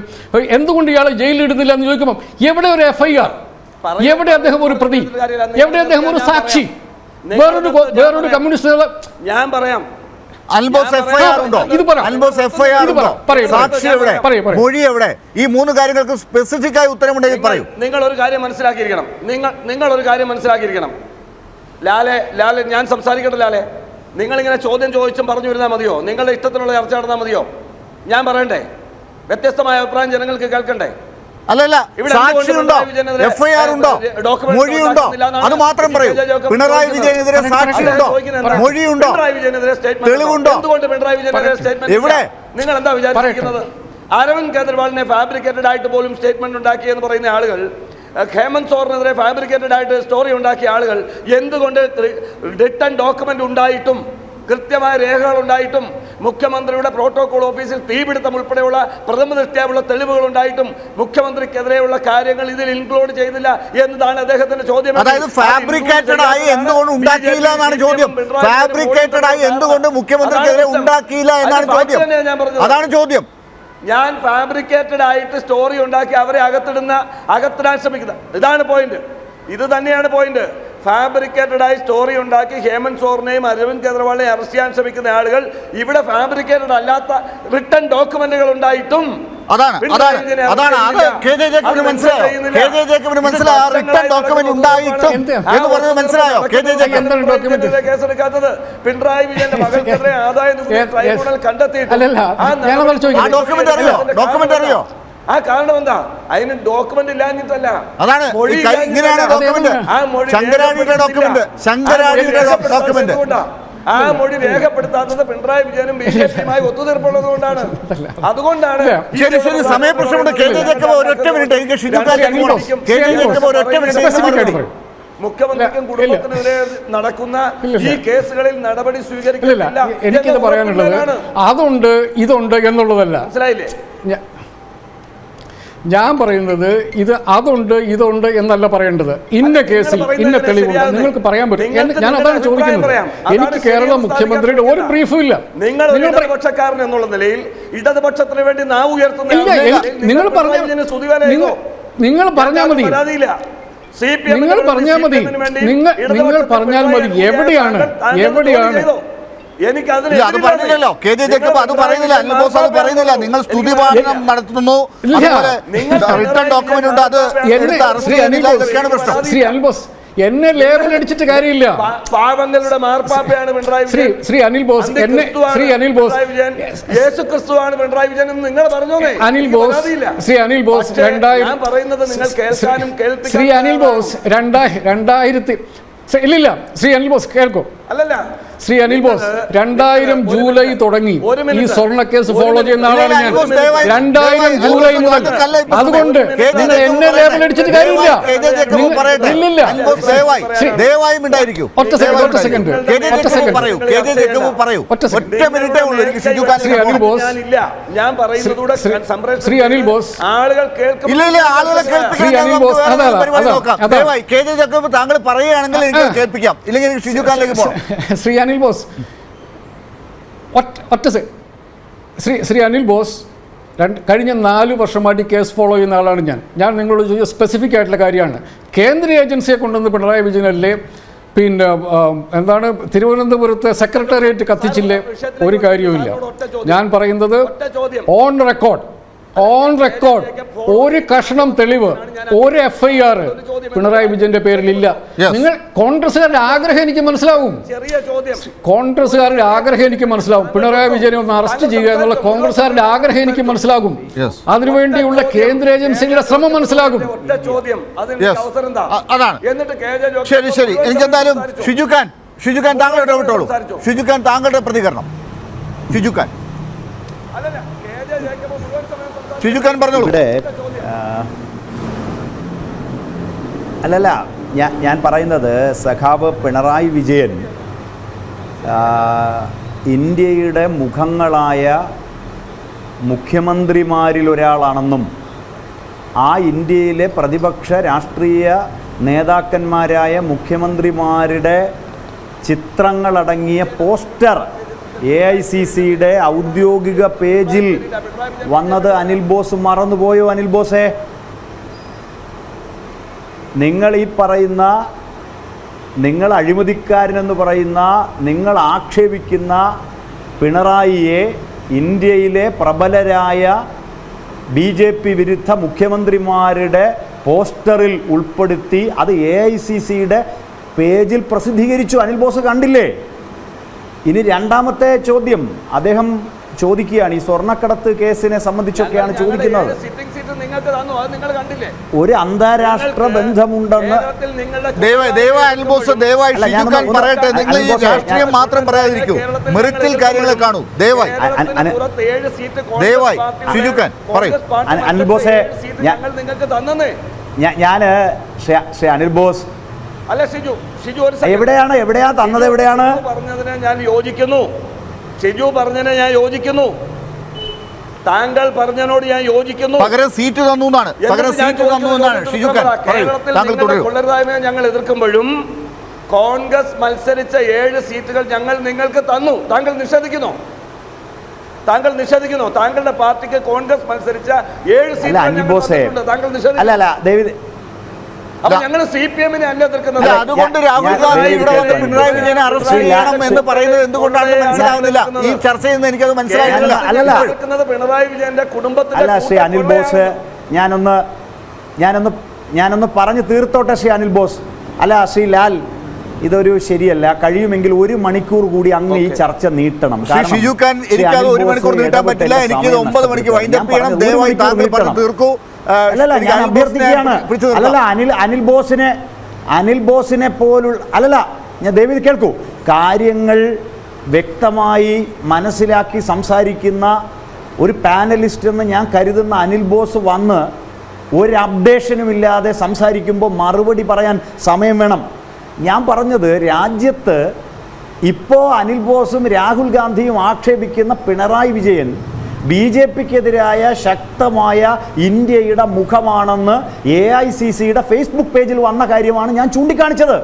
എന്തുകൊണ്ട് ഇയാളെ ജയിലിലിടുന്നില്ല എന്ന് ചോദിക്കുമ്പോൾ എവിടെ ഒരു FIR, എവിടെ അദ്ദേഹം ഒരു പ്രതി, എവിടെ അദ്ദേഹം ഒരു സാക്ഷി? വേറൊരു കമ്മ്യൂണിസ്റ്റ് ഞാൻ പറയാം. അൽബോസ് എഫ്ഐആർ ഉണ്ടോ? ഇത് പറ. അൽബോസ് എഫ്ഐആർ ഉണ്ടോ? പറയൂ. സാക്ഷി എവിടെ? മൊഴി എവിടെ? ഈ 3 കാര്യങ്ങൾക്ക് സ്പെസിഫിക് ആയി ഉത്തരമുണ്ടെങ്കിൽ പറയൂ. നിങ്ങൾ ഒരു കാര്യം മനസ്സിലാക്കിയിരിക്കണം. നിങ്ങൾ ഒരു കാര്യം മനസ്സിലാക്കിയിരിക്കണം. ലാലെ ഞാൻ സംസാരിക്കട്ടെ. ലാലെ, നിങ്ങളിങ്ങനെ ചോദ്യം ചോദിച്ചും പറഞ്ഞു വരുന്നാൽ മതിയോ? നിങ്ങളുടെ ഇഷ്ടത്തിനുള്ള ചർച്ച നടന്നാൽ മതിയോ? ഞാൻ പറയണ്ടേ? വ്യത്യസ്തമായ അഭിപ്രായം ജനങ്ങൾക്ക് കേൾക്കണ്ടേ? അല്ലല്ല, സാക്ഷിയുണ്ടോ? എഫ്ഐആർ ഉണ്ടോ? മൊഴിയുണ്ടോ? അത് മാത്രം പറയൂ. പിണറായി വിജയനെതിരെ സാക്ഷിയുണ്ടോ? മൊഴിയുണ്ടോ? തെളിവുണ്ടോ? എവിടെ? നിങ്ങൾ എന്താ വിചാരിക്കുന്നത്? അരവിന്ദ് കേജ്രിവാളിനെ ഫാബ്രിക്കേറ്റഡ് ആയിട്ട് പോലും സ്റ്റേറ്റ്മെന്റ് ഉണ്ടാക്കിയെന്ന് പറയുന്ന ആളുകൾ, ഹേമന്ത് സോറനെതിരെ ഫാബ്രിക്കേറ്റഡ് ആയിട്ട് സ്റ്റോറി ഉണ്ടാക്കിയ ആളുകൾ എന്തുകൊണ്ട് റിട്ടൺ ഡോക്യുമെന്റ് ഉണ്ടായിട്ടും കൃത്യമായ രേഖകൾ ഉണ്ടായിട്ടും മുഖ്യമന്ത്രിയുടെ പ്രോട്ടോകോൾ ഓഫീസിൽ തീപിടുത്തം ഉൾപ്പെടെയുള്ള പ്രഥമ ദൃഷ്ട്യാവുള്ള തെളിവുകൾ ഉണ്ടായിട്ടും മുഖ്യമന്ത്രിക്കെതിരെയുള്ള കാര്യങ്ങൾ ഇതിൽ ഇൻക്ലൂഡ് ചെയ്യുന്നില്ല എന്നതാണ് അദ്ദേഹത്തിന്റെ ചോദ്യം. അതായത് ഫാബ്രിക്കേറ്റഡ് ആയി എന്തുകൊണ്ട് ഉണ്ടാക്കിയില്ല എന്നാണ് ചോദ്യം. ഫാബ്രിക്കേറ്റഡ് ആയി എന്തുകൊണ്ട് മുഖ്യമന്ത്രിക്കെതിരെ ഉണ്ടാക്കിയില്ല എന്നാണ് ചോദ്യം. അതാണ് ചോദ്യം. ഞാൻ ഫാബ്രിക്കേറ്റഡ് ആയിട്ട് സ്റ്റോറി ഉണ്ടാക്കി അവരെ അകത്തിടാൻ ശ്രമിക്കുന്നത്, ഇതാണ് പോയിന്റ്. ഇത് തന്നെയാണ് പോയിന്റ്. ഫാബ്രിക്കേറ്റഡ് ആയി സ്റ്റോറി ഉണ്ടാക്കി ഹേമന്ത് സോറനെയും അരവിന്ദ് കേജ്രിവാളിനെയും അറസ്റ്റ് ചെയ്യാൻ ശ്രമിക്കുന്ന ആളുകൾ ഇവിടെ ഫാബ്രിക്കേറ്റഡ് അല്ലാത്ത റിട്ടൺ ഡോക്യുമെന്റുകൾ ഉണ്ടായിട്ടും അതാണ് അത് കെ ജെ ജേക്കബിന് മനസ്സിലായോ? റിട്ടൺ ഡോക്യുമെന്റ് ഉണ്ടായിട്ടും എന്ന് പറഞ്ഞത് മനസ്സിലായോ? കെ ജെ ജേക്കബ് കേസെടുക്കാത്തത് പിണറായി വിജയന്റെ മകൾക്കെതിരെ ആദായ നികുതി ട്രൈബ്യൂണൽ കണ്ടെത്തിയിട്ടുണ്ട്. ഡോക്യുമെന്റ് അറിയോ? ആ കാരണം എന്താ? അതിന് ഡോക്യുമെന്റ് ഇല്ലാഞ്ഞിട്ടല്ല. അതാണ് ആ മൊഴി രേഖപ്പെടുത്താത്തത് പിണറായി വിജയനും ബിജെപിയുമായി ഒത്തുതീർപ്പുള്ളത് കൊണ്ടാണ്. അതുകൊണ്ടാണ്. ശരി, സമയപ്രശ്നമുണ്ട്. കെ ജെ ജേക്കബ് ഒരൊറ്റ മിനിറ്റ്. എനിക്ക് മുഖ്യമന്ത്രിക്കും കുടുംബത്തിനെതിരെ നടക്കുന്ന ഈ കേസുകളിൽ നടപടി സ്വീകരിക്കുന്നില്ല. എനിക്കിത് പറയാനുള്ളത് അതുണ്ട് ഇതുണ്ട് എന്നുള്ളതല്ല. മനസ്സിലായില്ലേ? ഞാൻ പറയുന്നത് അതുണ്ട് ഇതുണ്ട് എന്നല്ല പറയേണ്ടത്. ഇന്ന കേസിൽ ഇന്ന തെളിവുണ്ട് നിങ്ങൾക്ക് പറയാൻ പറ്റും. ഞാൻ അതാണ് ചോദിക്കുന്നത്. എനിക്ക് കേരള മുഖ്യമന്ത്രിയുടെ ഒരു ബ്രീഫും ഇല്ല. നിങ്ങൾ ഇടതുപക്ഷക്കാരൻ എന്നുള്ള നിലയിൽ ഇടതുപക്ഷത്തിന് വേണ്ടി നാവ് ഉയർത്തുന്ന നിങ്ങൾ പറഞ്ഞാൽ മതി. നിങ്ങൾ പറഞ്ഞാൽ മതി. നിങ്ങൾ പറഞ്ഞാൽ മതി. എവിടെയാണ് അത് പറഞ്ഞില്ലല്ലോ കെ ജെ ജേക്കബ്. അത് പറയുന്നില്ല. അൽബോസ് അത് പറയുന്നില്ല. നിങ്ങൾ സ്തുതിപാഠനം നടത്തുന്നു. റിട്ടൺ ഡോക്യുമെന്റ് ഉണ്ട്. അത് ശ്രീ അൽബോസ്, എന്നെ ലേബൽ അടിച്ചിട്ട് കാര്യമില്ല. പാവങ്ങളുടെ മാർപ്പാപ്പയാണ് പിണറായി വിജയൻ. ശ്രീ അനിൽ ബോസ്, യേശുക്രിസ്തുവാണ് പിണറായി വിജയൻ എന്ന് നിങ്ങൾ പറഞ്ഞോന്നേ. ശ്രീ അനിൽ ബോസ് 2000 ഇല്ലില്ല. ശ്രീ അനിൽ ബോസ് കേൾക്കോ? അല്ലല്ല, ശ്രീ അനിൽ ബോസ് 2000 ജൂലൈ തുടങ്ങി ഈ സ്വർണ്ണ കേസ് ഫോളോ ചെയ്യുന്ന ആളാണ് ഞാൻ. 2000 ജൂലൈ മുതൽ. അതുകൊണ്ട് എന്നെ ലേബൽ അടിച്ചിട്ട് കാര്യമില്ല. ശ്രീ അനിൽ ബോസ് താങ്കൾ പറയുകയാണെങ്കിൽ എനിക്ക് കേൾപ്പിക്കാം. ഇല്ലെങ്കിൽ ഷിജു ഖാനിലേക്ക് പോകാം. ശ്രീ അനിൽ ബോസ് ശ്രീ അനിൽ ബോസ് കഴിഞ്ഞ 4 വർഷമായിട്ട് കേസ് ഫോളോ ചെയ്യുന്ന ആളാണ് ഞാൻ നിങ്ങളോട് ചോദിച്ച സ്പെസിഫിക് ആയിട്ടുള്ള കാര്യമാണ്. കേന്ദ്ര ഏജൻസിയെ കൊണ്ടുവന്ന് പിണറായി വിജയനല്ലേ പിന്നെ എന്താണ് തിരുവനന്തപുരത്തെ സെക്രട്ടേറിയറ്റ് കത്തിച്ചില്ലേ? ഒരു കാര്യവുമില്ല. ഞാൻ പറയുന്നത് ഓൺ റെക്കോർഡ് ഒരു കഷണം തെളിവ്, ഒരു FIR പിണറായി വിജയന്റെ പേരിലില്ല. നിങ്ങൾ കോൺഗ്രസ്സുകാരുടെ ആഗ്രഹം എനിക്ക് മനസ്സിലാവും. കോൺഗ്രസ്സുകാരുടെ ആഗ്രഹം എനിക്ക് മനസ്സിലാവും. പിണറായി വിജയനെ ഒന്ന് അറസ്റ്റ് ചെയ്യുക എന്നുള്ള കോൺഗ്രസ്സുകാരുടെ ആഗ്രഹം എനിക്ക് മനസ്സിലാകും. അതിനുവേണ്ടിയുള്ള കേന്ദ്ര ഏജൻസികളുടെ ശ്രമം മനസ്സിലാകും. ശരി. എനിക്കെന്തായാലും ഷിജു ഖാൻ താങ്കൾ ഇടപെട്ടോളൂ. ഷിജു ഖാൻ താങ്കളുടെ പ്രതികരണം. ഇവിടെ അല്ലല്ല, ഞാൻ പറയുന്നത് സഖാവ് പിണറായി വിജയൻ ഇന്ത്യയുടെ മുഖങ്ങളായ മുഖ്യമന്ത്രിമാരിലൊരാളാണെന്നും ആ ഇന്ത്യയിലെ പ്രതിപക്ഷ രാഷ്ട്രീയ നേതാക്കന്മാരായ മുഖ്യമന്ത്രിമാരുടെ ചിത്രങ്ങളടങ്ങിയ പോസ്റ്റർ AICCയുടെ ഔദ്യോഗിക പേജിൽ വന്നത് അനിൽ ബോസ് മറന്നുപോയോ? അനിൽ ബോസേ, നിങ്ങൾ ഈ പറയുന്ന നിങ്ങൾ അഴിമതിക്കാരനെന്ന് പറയുന്ന, നിങ്ങൾ ആക്ഷേപിക്കുന്ന പിണറായിയെ ഇന്ത്യയിലെ പ്രബലരായ BJP വിരുദ്ധ മുഖ്യമന്ത്രിമാരുടെ പോസ്റ്ററിൽ ഉൾപ്പെടുത്തി അത് AICCയുടെ പേജിൽ പ്രസിദ്ധീകരിച്ചു. അനിൽ ബോസ് കണ്ടില്ലേ? ഇനി രണ്ടാമത്തെ ചോദ്യം അദ്ദേഹം ചോദിക്കുകയാണ്, ഈ സ്വർണ്ണക്കടത്ത് കേസിനെ സംബന്ധിച്ചൊക്കെയാണ് ചോദിക്കുന്നത്. ഒരു അന്താരാഷ്ട്ര ബന്ധമുണ്ടെന്ന് രാഷ്ട്രീയം മാത്രം പറയാതിരിക്കൂ, മെറിറ്റിൽ കാര്യങ്ങളെ കാണൂ. ദയവായി പറയൂ. അനിൽ ബോസെ, ഞാൻ ശ്രീ അനിൽ ബോസ് അല്ല ഷിജു എവിടെയാണ് തന്നത്? എവിടെയാണ് പറഞ്ഞതിനെ ഞാൻ യോജിക്കുന്നു. ഷിജു പറഞ്ഞതിനെ ഞാൻ യോജിക്കുന്നു. താങ്കൾ പറഞ്ഞതിനോട് ഞാൻ യോജിക്കുന്നു. പകരം സീറ്റ് തന്നു എന്നാണ്. കേരളത്തിൽ കൊള്ളരുതായ്മയെ ഞങ്ങൾ എതിർക്കുമ്പോഴും കോൺഗ്രസ് മത്സരിച്ച 7 സീറ്റുകൾ ഞങ്ങൾ നിങ്ങൾക്ക് തന്നു. താങ്കൾ നിഷേധിക്കുന്നു. താങ്കളുടെ പാർട്ടിക്ക് കോൺഗ്രസ് മത്സരിച്ച 7 സീറ്റുകൾ താങ്കൾ നിഷേധിക്കുന്നു. അപ്പൊ ഞങ്ങൾ CPM-നെ അല്ല എതിർക്കുന്നത്. അതുകൊണ്ട് രാഹുൽ ഗാന്ധി ഇവിടെ വന്ന് പിണറായി വിജയനെ അറസ്റ്റ് ചെയ്യണം എന്ന് പറയുന്നത് എന്തുകൊണ്ടാണെന്ന് മനസ്സിലാവുന്നില്ല. ഈ ചർച്ചയിൽ നിന്ന് എനിക്കത് മനസ്സിലായിട്ടില്ല. പിണറായി വിജയന്റെ കുടുംബത്തിലെ ശ്രീ അനിൽ ബോസ്, ഞാനൊന്ന് പറഞ്ഞു തീർത്തോട്ടെ ശ്രീ അനിൽ ബോസ്. അല്ല ശ്രീ ലാൽ, ഇതൊരു ശരിയല്ല. കഴിയുമെങ്കിൽ 1 മണിക്കൂർ കൂടി അങ്ങ് ഈ ചർച്ച നീട്ടണം. എനിക്കത് 1 മണിക്കൂർ നീട്ടാൻ പറ്റില്ല. എനിക്ക് 9 മണിക്ക് വൈൻഡപ്പ് ചെയ്യണം. ദയവായി താങ്കൾ പറഞ്ഞു തീർക്കൂ. അല്ലല്ല, ഞാൻ അഭ്യർത്ഥിക്കുകയാണ്. അല്ലല്ല, അനിൽ ബോസിനെ പോലുള്ള അല്ലല്ല, ഞാൻ ദയവ് കേൾക്കൂ. കാര്യങ്ങൾ വ്യക്തമായി മനസ്സിലാക്കി സംസാരിക്കുന്ന ഒരു പാനലിസ്റ്റ് എന്ന് ഞാൻ കരുതുന്ന അനിൽ ബോസ് വന്ന് ഒരു അപ്ഡേഷനുമില്ലാതെ സംസാരിക്കുമ്പോൾ മറുപടി പറയാൻ സമയം വേണം. ഞാൻ പറഞ്ഞത്, രാജ്യത്ത് ഇപ്പോൾ അനിൽ ബോസും രാഹുൽ ഗാന്ധിയും ആക്ഷേപിക്കുന്ന പിണറായി വിജയൻ BJPക്കെതിരായ ശക്തമായ ഇന്ത്യയുടെ മുഖമാണെന്ന് AICCയുടെ ഫേസ്ബുക്ക് പേജിൽ വന്ന കാര്യമാണ് ഞാൻ ചൂണ്ടിക്കാണിച്ചത്.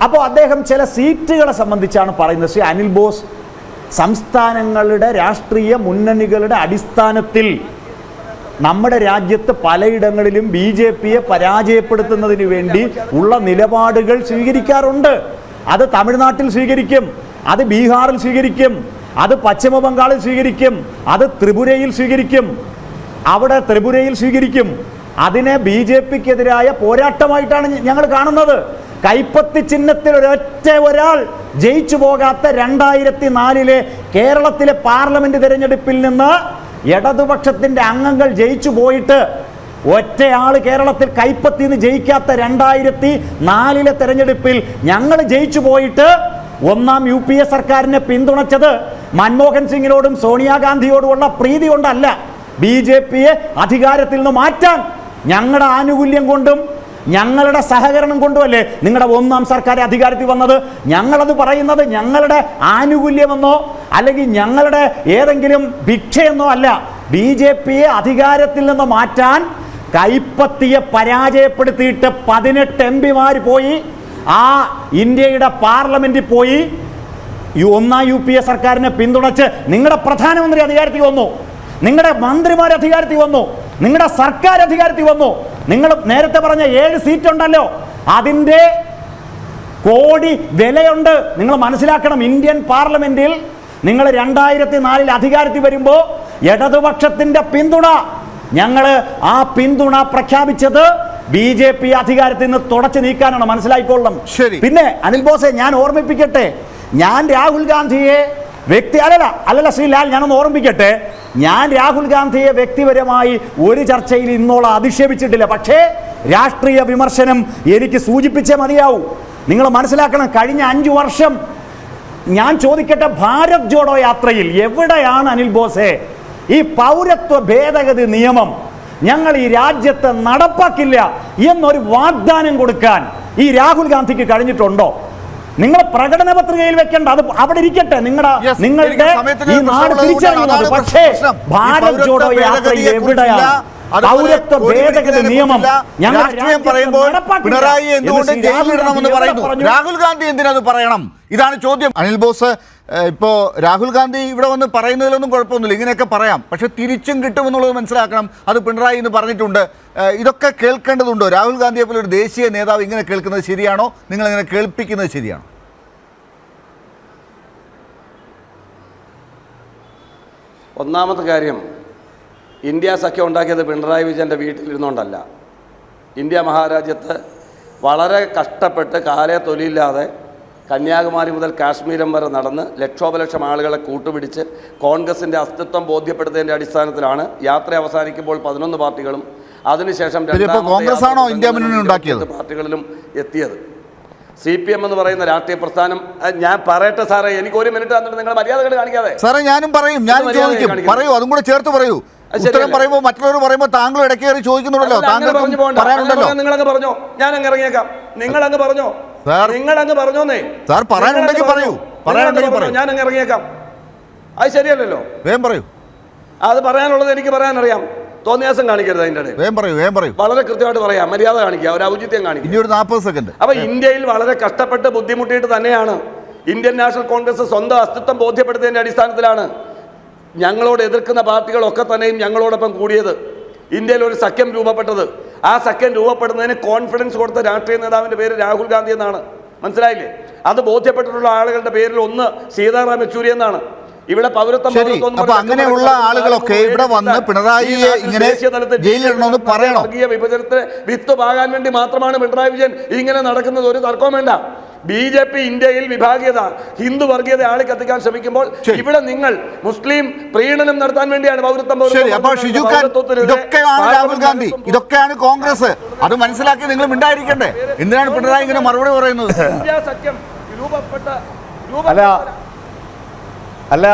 അപ്പോൾ അദ്ദേഹം ചില സീറ്റുകളെ സംബന്ധിച്ചാണ് പറയുന്നത്. ശ്രീ അനിൽ ബോസ്, സംസ്ഥാനങ്ങളുടെ രാഷ്ട്രീയ മുന്നണികളുടെ അടിസ്ഥാനത്തിൽ നമ്മുടെ രാജ്യത്ത് പലയിടങ്ങളിലും BJPയെ പരാജയപ്പെടുത്തുന്നതിന് വേണ്ടി ഉള്ള നിലപാടുകൾ സ്വീകരിക്കാറുണ്ട്. അത് തമിഴ്നാട്ടിൽ സ്വീകരിക്കും, അത് ബീഹാറിൽ സ്വീകരിക്കും, അത് പശ്ചിമ ബംഗാളിൽ സ്വീകരിക്കും, അത് ത്രിപുരയിൽ സ്വീകരിക്കും. അതിനെ BJPക്കെതിരായ പോരാട്ടമായിട്ടാണ് ഞങ്ങൾ കാണുന്നത്. കൈപ്പത്തി ചിഹ്നത്തിൽ ഒരാൾ ജയിച്ചു പോകാത്ത 2004 കേരളത്തിലെ പാർലമെന്റ് തെരഞ്ഞെടുപ്പിൽ നിന്ന് ഇടതുപക്ഷത്തിന്റെ അംഗങ്ങൾ ജയിച്ചു പോയിട്ട് ഒറ്റയാൾ കേരളത്തിൽ കൈപ്പത്തിന്ന് ജയിക്കാത്ത 2004 തെരഞ്ഞെടുപ്പിൽ ഞങ്ങൾ ജയിച്ചു പോയിട്ട് 1ാം UPA സർക്കാരിനെ പിന്തുണച്ചത് മൻമോഹൻ സിംഗിനോടും സോണിയാഗാന്ധിയോടുമുള്ള പ്രീതി കൊണ്ടല്ല. BJPയെ അധികാരത്തിൽ നിന്ന് മാറ്റാൻ ഞങ്ങളുടെ ആനുകൂല്യം കൊണ്ടും ഞങ്ങളുടെ സഹകരണം കൊണ്ടുമല്ലേ നിങ്ങളുടെ 1ാം സർക്കാർ അധികാരത്തിൽ വന്നത്. ഞങ്ങളത് പറയുന്നത് ഞങ്ങളുടെ ആനുകൂല്യമെന്നോ അല്ലെങ്കിൽ ഞങ്ങളുടെ ഏതെങ്കിലും ഭിക്ഷയെന്നോ അല്ല. BJPയെ അധികാരത്തിൽ നിന്ന് മാറ്റാൻ കൈപ്പത്തിയെ പരാജയപ്പെടുത്തിയിട്ട് 18 MP-മാർ പോയി ആ ഇന്ത്യയുടെ പാർലമെന്റിൽ പോയി 1ാം UPA സർക്കാരിനെ പിന്തുണച്ച് നിങ്ങളുടെ പ്രധാനമന്ത്രി അധികാരത്തിൽ വന്നു, നിങ്ങളുടെ മന്ത്രിമാർ അധികാരത്തിൽ വന്നു, നിങ്ങളുടെ സർക്കാർ അധികാരത്തിൽ വന്നു. നിങ്ങൾ നേരത്തെ പറഞ്ഞ 7 സീറ്റുണ്ടല്ലോ, അതിൻ്റെ കോടി വിലയുണ്ട്. നിങ്ങൾ മനസ്സിലാക്കണം. ഇന്ത്യൻ പാർലമെന്റിൽ നിങ്ങൾ 2004 അധികാരത്തിൽ വരുമ്പോൾ ഇടതുപക്ഷത്തിന്റെ പിന്തുണ, ഞങ്ങൾ ആ പിന്തുണ പ്രഖ്യാപിച്ചത് BJP അധികാരത്തിൽ നിന്ന് തുടച്ചു നീക്കാനാണ്. മനസ്സിലായിക്കൊള്ളണം. പിന്നെ അനിൽ ബോസെ, ഞാൻ ഓർമ്മിപ്പിക്കട്ടെ, ഞാൻ രാഹുൽ ഗാന്ധിയെ അല്ലല്ല ശ്രീ ലാൽ, ഞാനൊന്ന് ഓർമ്മിപ്പിക്കട്ടെ, ഞാൻ രാഹുൽ ഗാന്ധിയെ വ്യക്തിപരമായി ഒരു ചർച്ചയിൽ ഇന്നോളം അധിക്ഷേപിച്ചിട്ടില്ല. പക്ഷേ രാഷ്ട്രീയ വിമർശനം എനിക്ക് സൂചിപ്പിച്ചേ മതിയാവൂ. നിങ്ങൾ മനസ്സിലാക്കണം, കഴിഞ്ഞ 5 വർഷം ഞാൻ ചോദിക്കട്ടെ, ഭാരത് ജോഡോ യാത്രയിൽ എവിടെയാണ് അനിൽ ബോസെ ഈ പൗരത്വ ഭേദഗതി നിയമം ഞങ്ങൾ ഈ രാജ്യത്ത് നടപ്പാക്കില്ല എന്നൊരു വാഗ്ദാനം കൊടുക്കാൻ ഈ രാഹുൽ ഗാന്ധിക്ക് കഴിഞ്ഞിട്ടുണ്ടോ? നിങ്ങൾ പ്രകടന പത്രികയിൽ വെക്കേണ്ട, അത് അവിടെ ഇരിക്കട്ടെ, നിങ്ങളുടെ ഈ നാട് തിരിച്ചറിയുന്നത്. പക്ഷേ ഭാരത് ജോഡോ യാത്രയിൽ എവിടെയാണ് പൗരത്വ ഭേദഗതി നിയമം ഞങ്ങളുടെ രാഷ്ട്രീയം പറയുമ്പോൾ പിണറായി എന്തുകൊണ്ട് ജയിലിലിടണമെന്ന് പറയുന്നു? രാഹുൽ ഗാന്ധി എന്തിനത് പറയണം? ഇതാണ് ചോദ്യം. അനിൽ ബോസ്, ഇപ്പോൾ രാഹുൽ ഗാന്ധി ഇവിടെ വന്ന് പറയുന്നതിലൊന്നും കുഴപ്പമൊന്നുമില്ല, ഇങ്ങനെയൊക്കെ പറയാം, പക്ഷെ തിരിച്ചും കിട്ടുമെന്നുള്ളത് മനസ്സിലാക്കണം. അത് പിണറായി എന്ന് പറഞ്ഞിട്ടുണ്ട്. ഇതൊക്കെ കേൾക്കേണ്ടതുണ്ടോ? രാഹുൽ ഗാന്ധിയെ പോലെ ഒരു ദേശീയ നേതാവ് ഇങ്ങനെ കേൾക്കുന്നത് ശരിയാണോ? നിങ്ങളിങ്ങനെ കേൾപ്പിക്കുന്നത് ശരിയാണോ? ഒന്നാമത്തെ കാര്യം, ഇന്ത്യ സഖ്യം ഉണ്ടാക്കിയത് പിണറായി വിജയൻ്റെ വീട്ടിലിരുന്നുകൊണ്ടല്ല. ഇന്ത്യ മഹാരാജ്യത്ത് വളരെ കഷ്ടപ്പെട്ട് കാലേ തൊലിയില്ലാതെ കന്യാകുമാരി മുതൽ കാശ്മീരം വരെ നടന്ന് ലക്ഷോപലക്ഷം ആളുകളെ കൂട്ടുപിടിച്ച് കോൺഗ്രസിൻ്റെ അസ്തിത്വം ബോധ്യപ്പെടുത്തിയതിൻ്റെ അടിസ്ഥാനത്തിലാണ് യാത്ര അവസാനിക്കുമ്പോൾ 11 പാർട്ടികളും അതിനുശേഷം കോൺഗ്രസാണോ ഇന്ത്യ മുന്നണി ഉണ്ടാക്കിയത് പാർട്ടികളിലും എത്തിയത്. CPM എന്ന് പറയുന്ന രാഷ്ട്രീയ പ്രസ്ഥാനം, ഞാൻ പറയട്ടെ സാറേ, എനിക്ക് 1 മിനിറ്റ് തന്നിട്ട് നിങ്ങൾ മര്യാദകൾ കാണിക്കാതെ. സാറേ ഞാനും പറയും, ഞാൻ ചോദിക്കും, പറയൂ, അതും കൂടെ ചേർത്ത് പറയൂ. ഉത്തരം പറയുമ്പോൾ മറ്റുള്ളവർ പറയുമ്പോൾ താങ്കൾ ഇടയ്ക്ക് കയറി ചോദിക്കുന്നുണ്ടല്ലോ, താങ്കൾ പറയാനുണ്ടല്ലോ. നിങ്ങളങ്ങ് പറഞ്ഞോ, ഞാൻ അങ്ങ് ഇറങ്ങിയേക്കാം. നിങ്ങളങ്ങ് പറഞ്ഞോ, നിങ്ങളങ്ങ് പറഞ്ഞോന്നേ. സാർ പറയാനുണ്ടെങ്കിൽ പറയൂ, പറയാനുണ്ടെങ്കിൽ പറയൂ, ഞാൻ അങ്ങ് ഇറങ്ങിയേക്കാം. അത് ശരിയല്ലല്ലോ, വേഗം പറയൂ. അത് പറയാനുള്ളത് എനിക്ക് പറയാനറിയാം. തോന്നിയാസം കാണിക്കരുത് അതിൻ്റെ ഇടയിൽ. വേഗം പറയൂ. വളരെ കൃത്യമായിട്ട് പറയാം, മര്യാദ കാണിക്കുക, ഒരു ഔചിത്യം കാണിക്കുക. ഇനി ഒരു 40 സെക്കൻഡ്. അപ്പൊ ഇന്ത്യയിൽ വളരെ കഷ്ടപ്പെട്ട് ബുദ്ധിമുട്ടിയിട്ട് തന്നെയാണ് ഇന്ത്യൻ നാഷണൽ കോൺഗ്രസ് സ്വന്തം അസ്തിത്വം ബോധ്യപ്പെടുത്തിയതിന്റെ അടിസ്ഥാനത്തിലാണ് ഞങ്ങളോട് എതിർക്കുന്ന പാർട്ടികളൊക്കെ തന്നെയും ഞങ്ങളോടൊപ്പം കൂടിയത്. ഇന്ത്യയിൽ ഒരു സഖ്യം രൂപപ്പെട്ടത്. ആ സഖ്യം രൂപപ്പെടുന്നതിന് കോൺഫിഡൻസ് കൊടുത്ത രാഷ്ട്രീയ നേതാവിന്റെ പേര് രാഹുൽ ഗാന്ധി എന്നാണ്. മനസ്സിലായില്ലേ? അത് ബോധ്യപ്പെട്ടിട്ടുള്ള ആളുകളുടെ പേരിൽ ഒന്ന് സീതാറാം യെച്ചൂരി എന്നാണ്. ഇവിടെ പൗരത്വം അങ്ങനെയുള്ള ആളുകളൊക്കെ ഇവിടെ വന്ന് പിണറായിയെ ഇങ്ങനെ ജയിലിടണമെന്ന് പറയണം. വർഗീയ വിഭജനത്തിന് വിത്ത് പാകാൻ വേണ്ടി മാത്രമാണ് പിണറായി വിജയൻ ഇങ്ങനെ നടക്കുന്നത്. ഒരു തർക്കവും വേണ്ട. BJP ഇന്ത്യയിൽ വിഭാഗീയത, ഹിന്ദു വർഗീയത ആളി കത്തിക്കാൻ ശ്രമിക്കുമ്പോൾ ഇവിടെ നിങ്ങൾ മുസ്ലിം പ്രീണനം നടത്താൻ വേണ്ടിയാണ് പൗരത്വം. ഇതൊക്കെയാണ് രാഹുൽ ഗാന്ധി, ഇതൊക്കെയാണ് കോൺഗ്രസ്. അത് മനസ്സിലാക്കി നിങ്ങൾ മിണ്ടായിരിക്കണ്ടേ? എന്തിനാണ് പിണറായി ഇങ്ങനെ മറുപടി പറയുന്നത്? ഇന്ത്യ സഖ്യം രൂപപ്പെട്ട അല്ല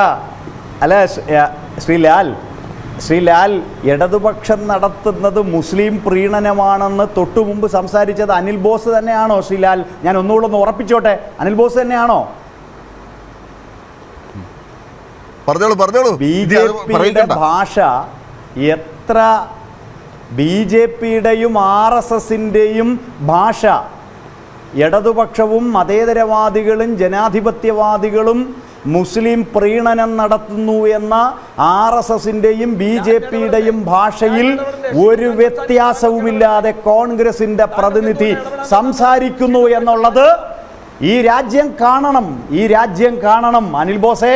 ശ്രീ ലാൽ ഇടതുപക്ഷം നടത്തുന്നത് മുസ്ലിം പ്രീണനമാണെന്ന് തൊട്ടു മുമ്പ് സംസാരിച്ചത് അനിൽ ബോസ് തന്നെയാണോ? ശ്രീ ലാൽ, ഞാൻ ഒന്നുകൂടെ ഒന്ന് ഉറപ്പിച്ചോട്ടെ, അനിൽ ബോസ് തന്നെയാണോ? BJPയുടെ ഭാഷ എത്ര BJPയുടെയും RSSന്റെയും ഭാഷ, ഇടതുപക്ഷവും മതേതരവാദികളും ജനാധിപത്യവാദികളും മുസ്ലിം പ്രീണനം നടത്തുന്നു എന്ന RSSന്റെയും BJPയുടെയും ഭാഷയിൽ ഒരു വ്യത്യാസവുമില്ലാതെ കോൺഗ്രസിന്റെ പ്രതിനിധി സംസാരിക്കുന്നു എന്നുള്ളത് ഈ രാജ്യം കാണണം. അനിൽ ബോസെ,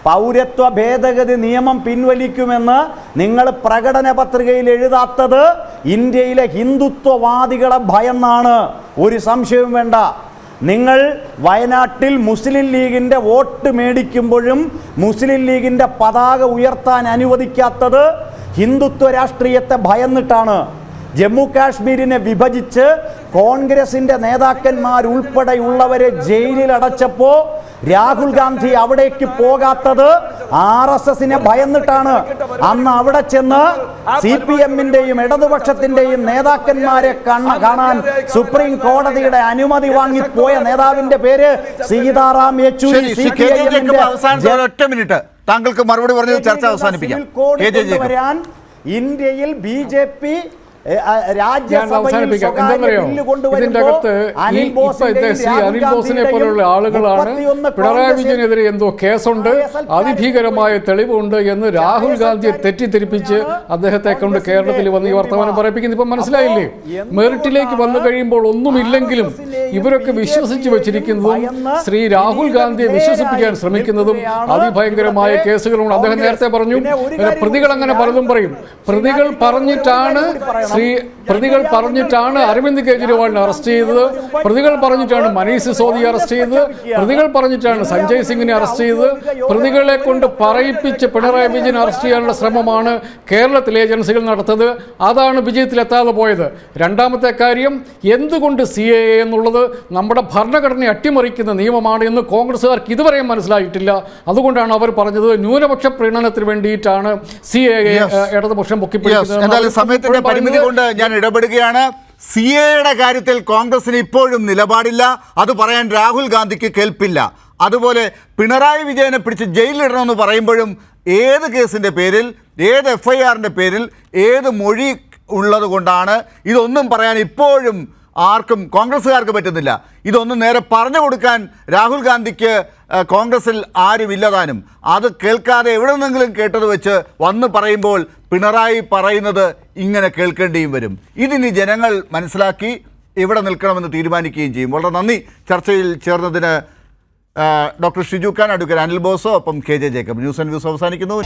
പൗരത്വ ഭേദഗതി നിയമം പിൻവലിക്കുമെന്ന് നിങ്ങൾ പ്രകടന പത്രികയിൽ എഴുതാത്തത് ഇന്ത്യയിലെ ഹിന്ദുത്വവാദികളെ ഭയന്നാണ്. ഒരു സംശയവും വേണ്ട. നിങ്ങൾ വയനാട്ടിൽ മുസ്ലിം ലീഗിൻ്റെ വോട്ട് മേടിക്കുമ്പോഴും മുസ്ലിം ലീഗിൻ്റെ പതാക ഉയർത്താൻ അനുവദിക്കാത്തത് ഹിന്ദുത്വ രാഷ്ട്രീയത്തെ ഭയന്നിട്ടാണ്. ജമ്മു കാശ്മീരിനെ വിഭജിച്ച് കോൺഗ്രസിൻ്റെ നേതാക്കന്മാരുൾപ്പെടെയുള്ളവരെ ജയിലിൽ അടച്ചപ്പോൾ രാഹുൽ ഗാന്ധി അവിടേക്ക് പോകാത്തത് RSSനെ ഭയന്നിട്ടാണ്. അന്ന് അവിടെ ചെന്ന് CPMന്റെയും ഇടതുപക്ഷത്തിന്റെയും നേതാക്കന്മാരെ കാണാൻ സുപ്രീം കോടതിയുടെ അനുമതി വാങ്ങിപ്പോയ നേതാവിന്റെ പേര് സീതാറാം യെച്ചൂരി. താങ്കൾക്ക് മറുപടി പറഞ്ഞ് ചർച്ച അവസാനിപ്പിക്കാം. ഇന്ത്യയിൽ BJP ഇതിന്റെ അകത്ത് അനിൽ ബോസിനെ പോലുള്ള ആളുകളാണ് പിണറായി വിജയനെതിരെ എന്തോ കേസുണ്ട്, അതിഭീകരമായ തെളിവുണ്ട് എന്ന് രാഹുൽ ഗാന്ധിയെ തെറ്റിദ്ധരിപ്പിച്ച് അദ്ദേഹത്തെ കൊണ്ട് കേരളത്തിൽ വന്ന് ഈ വർത്തമാനം പറയിപ്പിക്കുന്നത്. ഇപ്പം മനസ്സിലായില്ലേ? മെറിറ്റിലേക്ക് വന്നു കഴിയുമ്പോൾ ഒന്നുമില്ലെങ്കിലും ഇവരൊക്കെ വിശ്വസിച്ച് വെച്ചിരിക്കുന്നതും ശ്രീ രാഹുൽ ഗാന്ധിയെ വിശ്വസിപ്പിക്കാൻ ശ്രമിക്കുന്നതും അതിഭയങ്കരമായ കേസുകളുണ്ട്. അദ്ദേഹം നേരത്തെ പറഞ്ഞു പ്രതികൾ അങ്ങനെ പലതും പറയും. പ്രതികൾ പറഞ്ഞിട്ടാണ് അരവിന്ദ് കെജ്രിവാളിനെ അറസ്റ്റ് ചെയ്തത്, പ്രതികൾ പറഞ്ഞിട്ടാണ് മനീഷ് സിസോദിയെ അറസ്റ്റ് ചെയ്തത്, പ്രതികൾ പറഞ്ഞിട്ടാണ് സഞ്ജയ് സിംഗിനെ അറസ്റ്റ് ചെയ്തത്. പ്രതികളെ കൊണ്ട് പറയിപ്പിച്ച് പിണറായി വിജയൻ അറസ്റ്റ് ചെയ്യാനുള്ള ശ്രമമാണ് കേരളത്തിലെ ഏജൻസികൾ നടത്തുന്നത്. അതാണ് വിജയത്തിലെത്താതെ പോയത്. രണ്ടാമത്തെ കാര്യം, എന്തുകൊണ്ട് CAA എന്നുള്ളത് നമ്മുടെ ഭരണഘടനയെ അട്ടിമറിക്കുന്ന നിയമമാണ് എന്ന് കോൺഗ്രസ്സുകാർക്ക് ഇതുവരെ മനസ്സിലായിട്ടില്ല. അതുകൊണ്ടാണ് അവർ പറഞ്ഞത് ന്യൂനപക്ഷ പ്രീണനത്തിന് വേണ്ടിയിട്ടാണ് CAA ഇടതുപക്ഷം പൊക്കിപ്പിടിക്കുന്നത്. സമയത്തിന്റെ പരിമിതി കൊണ്ട് ഞാൻ ഇടപെടുകയാണ്. CAAയുടെ കാര്യത്തിൽ കോൺഗ്രസിന് ഇപ്പോഴും നിലപാടില്ല. അത് പറയാൻ രാഹുൽ ഗാന്ധിക്ക് കേൾപ്പില്ല. അതുപോലെ പിണറായി വിജയനെ പിടിച്ച് ജയിലിലിടണമെന്ന് പറയുമ്പോഴും ഏത് കേസിൻ്റെ പേരിൽ, ഏത് FIR-ൻ്റെ പേരിൽ, ഏത് മൊഴി ഉള്ളത് കൊണ്ടാണ് ഇതൊന്നും പറയാൻ ഇപ്പോഴും ആർക്കും കോൺഗ്രസ്സുകാർക്ക് പറ്റുന്നില്ല? ഇതൊന്നും നേരെ പറഞ്ഞു കൊടുക്കാൻ രാഹുൽ ഗാന്ധിക്ക് കോൺഗ്രസിൽ ആരുമില്ലതാനും. അത് കേൾക്കാതെ എവിടെ നിന്നെങ്കിലും കേട്ടത് വെച്ച് വന്ന് പറയുമ്പോൾ പിണറായി പറയുന്നത് ഇങ്ങനെ കേൾക്കേണ്ടിയും വരും. ഇതിനി ജനങ്ങൾ മനസ്സിലാക്കി എവിടെ നിൽക്കണമെന്ന് തീരുമാനിക്കുകയും ചെയ്യും. വളരെ നന്ദി ചർച്ചയിൽ ചേർന്നതിന് ഡോക്ടർ ഷിജു ഖാൻ, അഡ്വക്കേറ്റ് അനിൽ ബോസ്, ഒപ്പം KJ Jacob. News and views അവസാനിക്കുന്നു.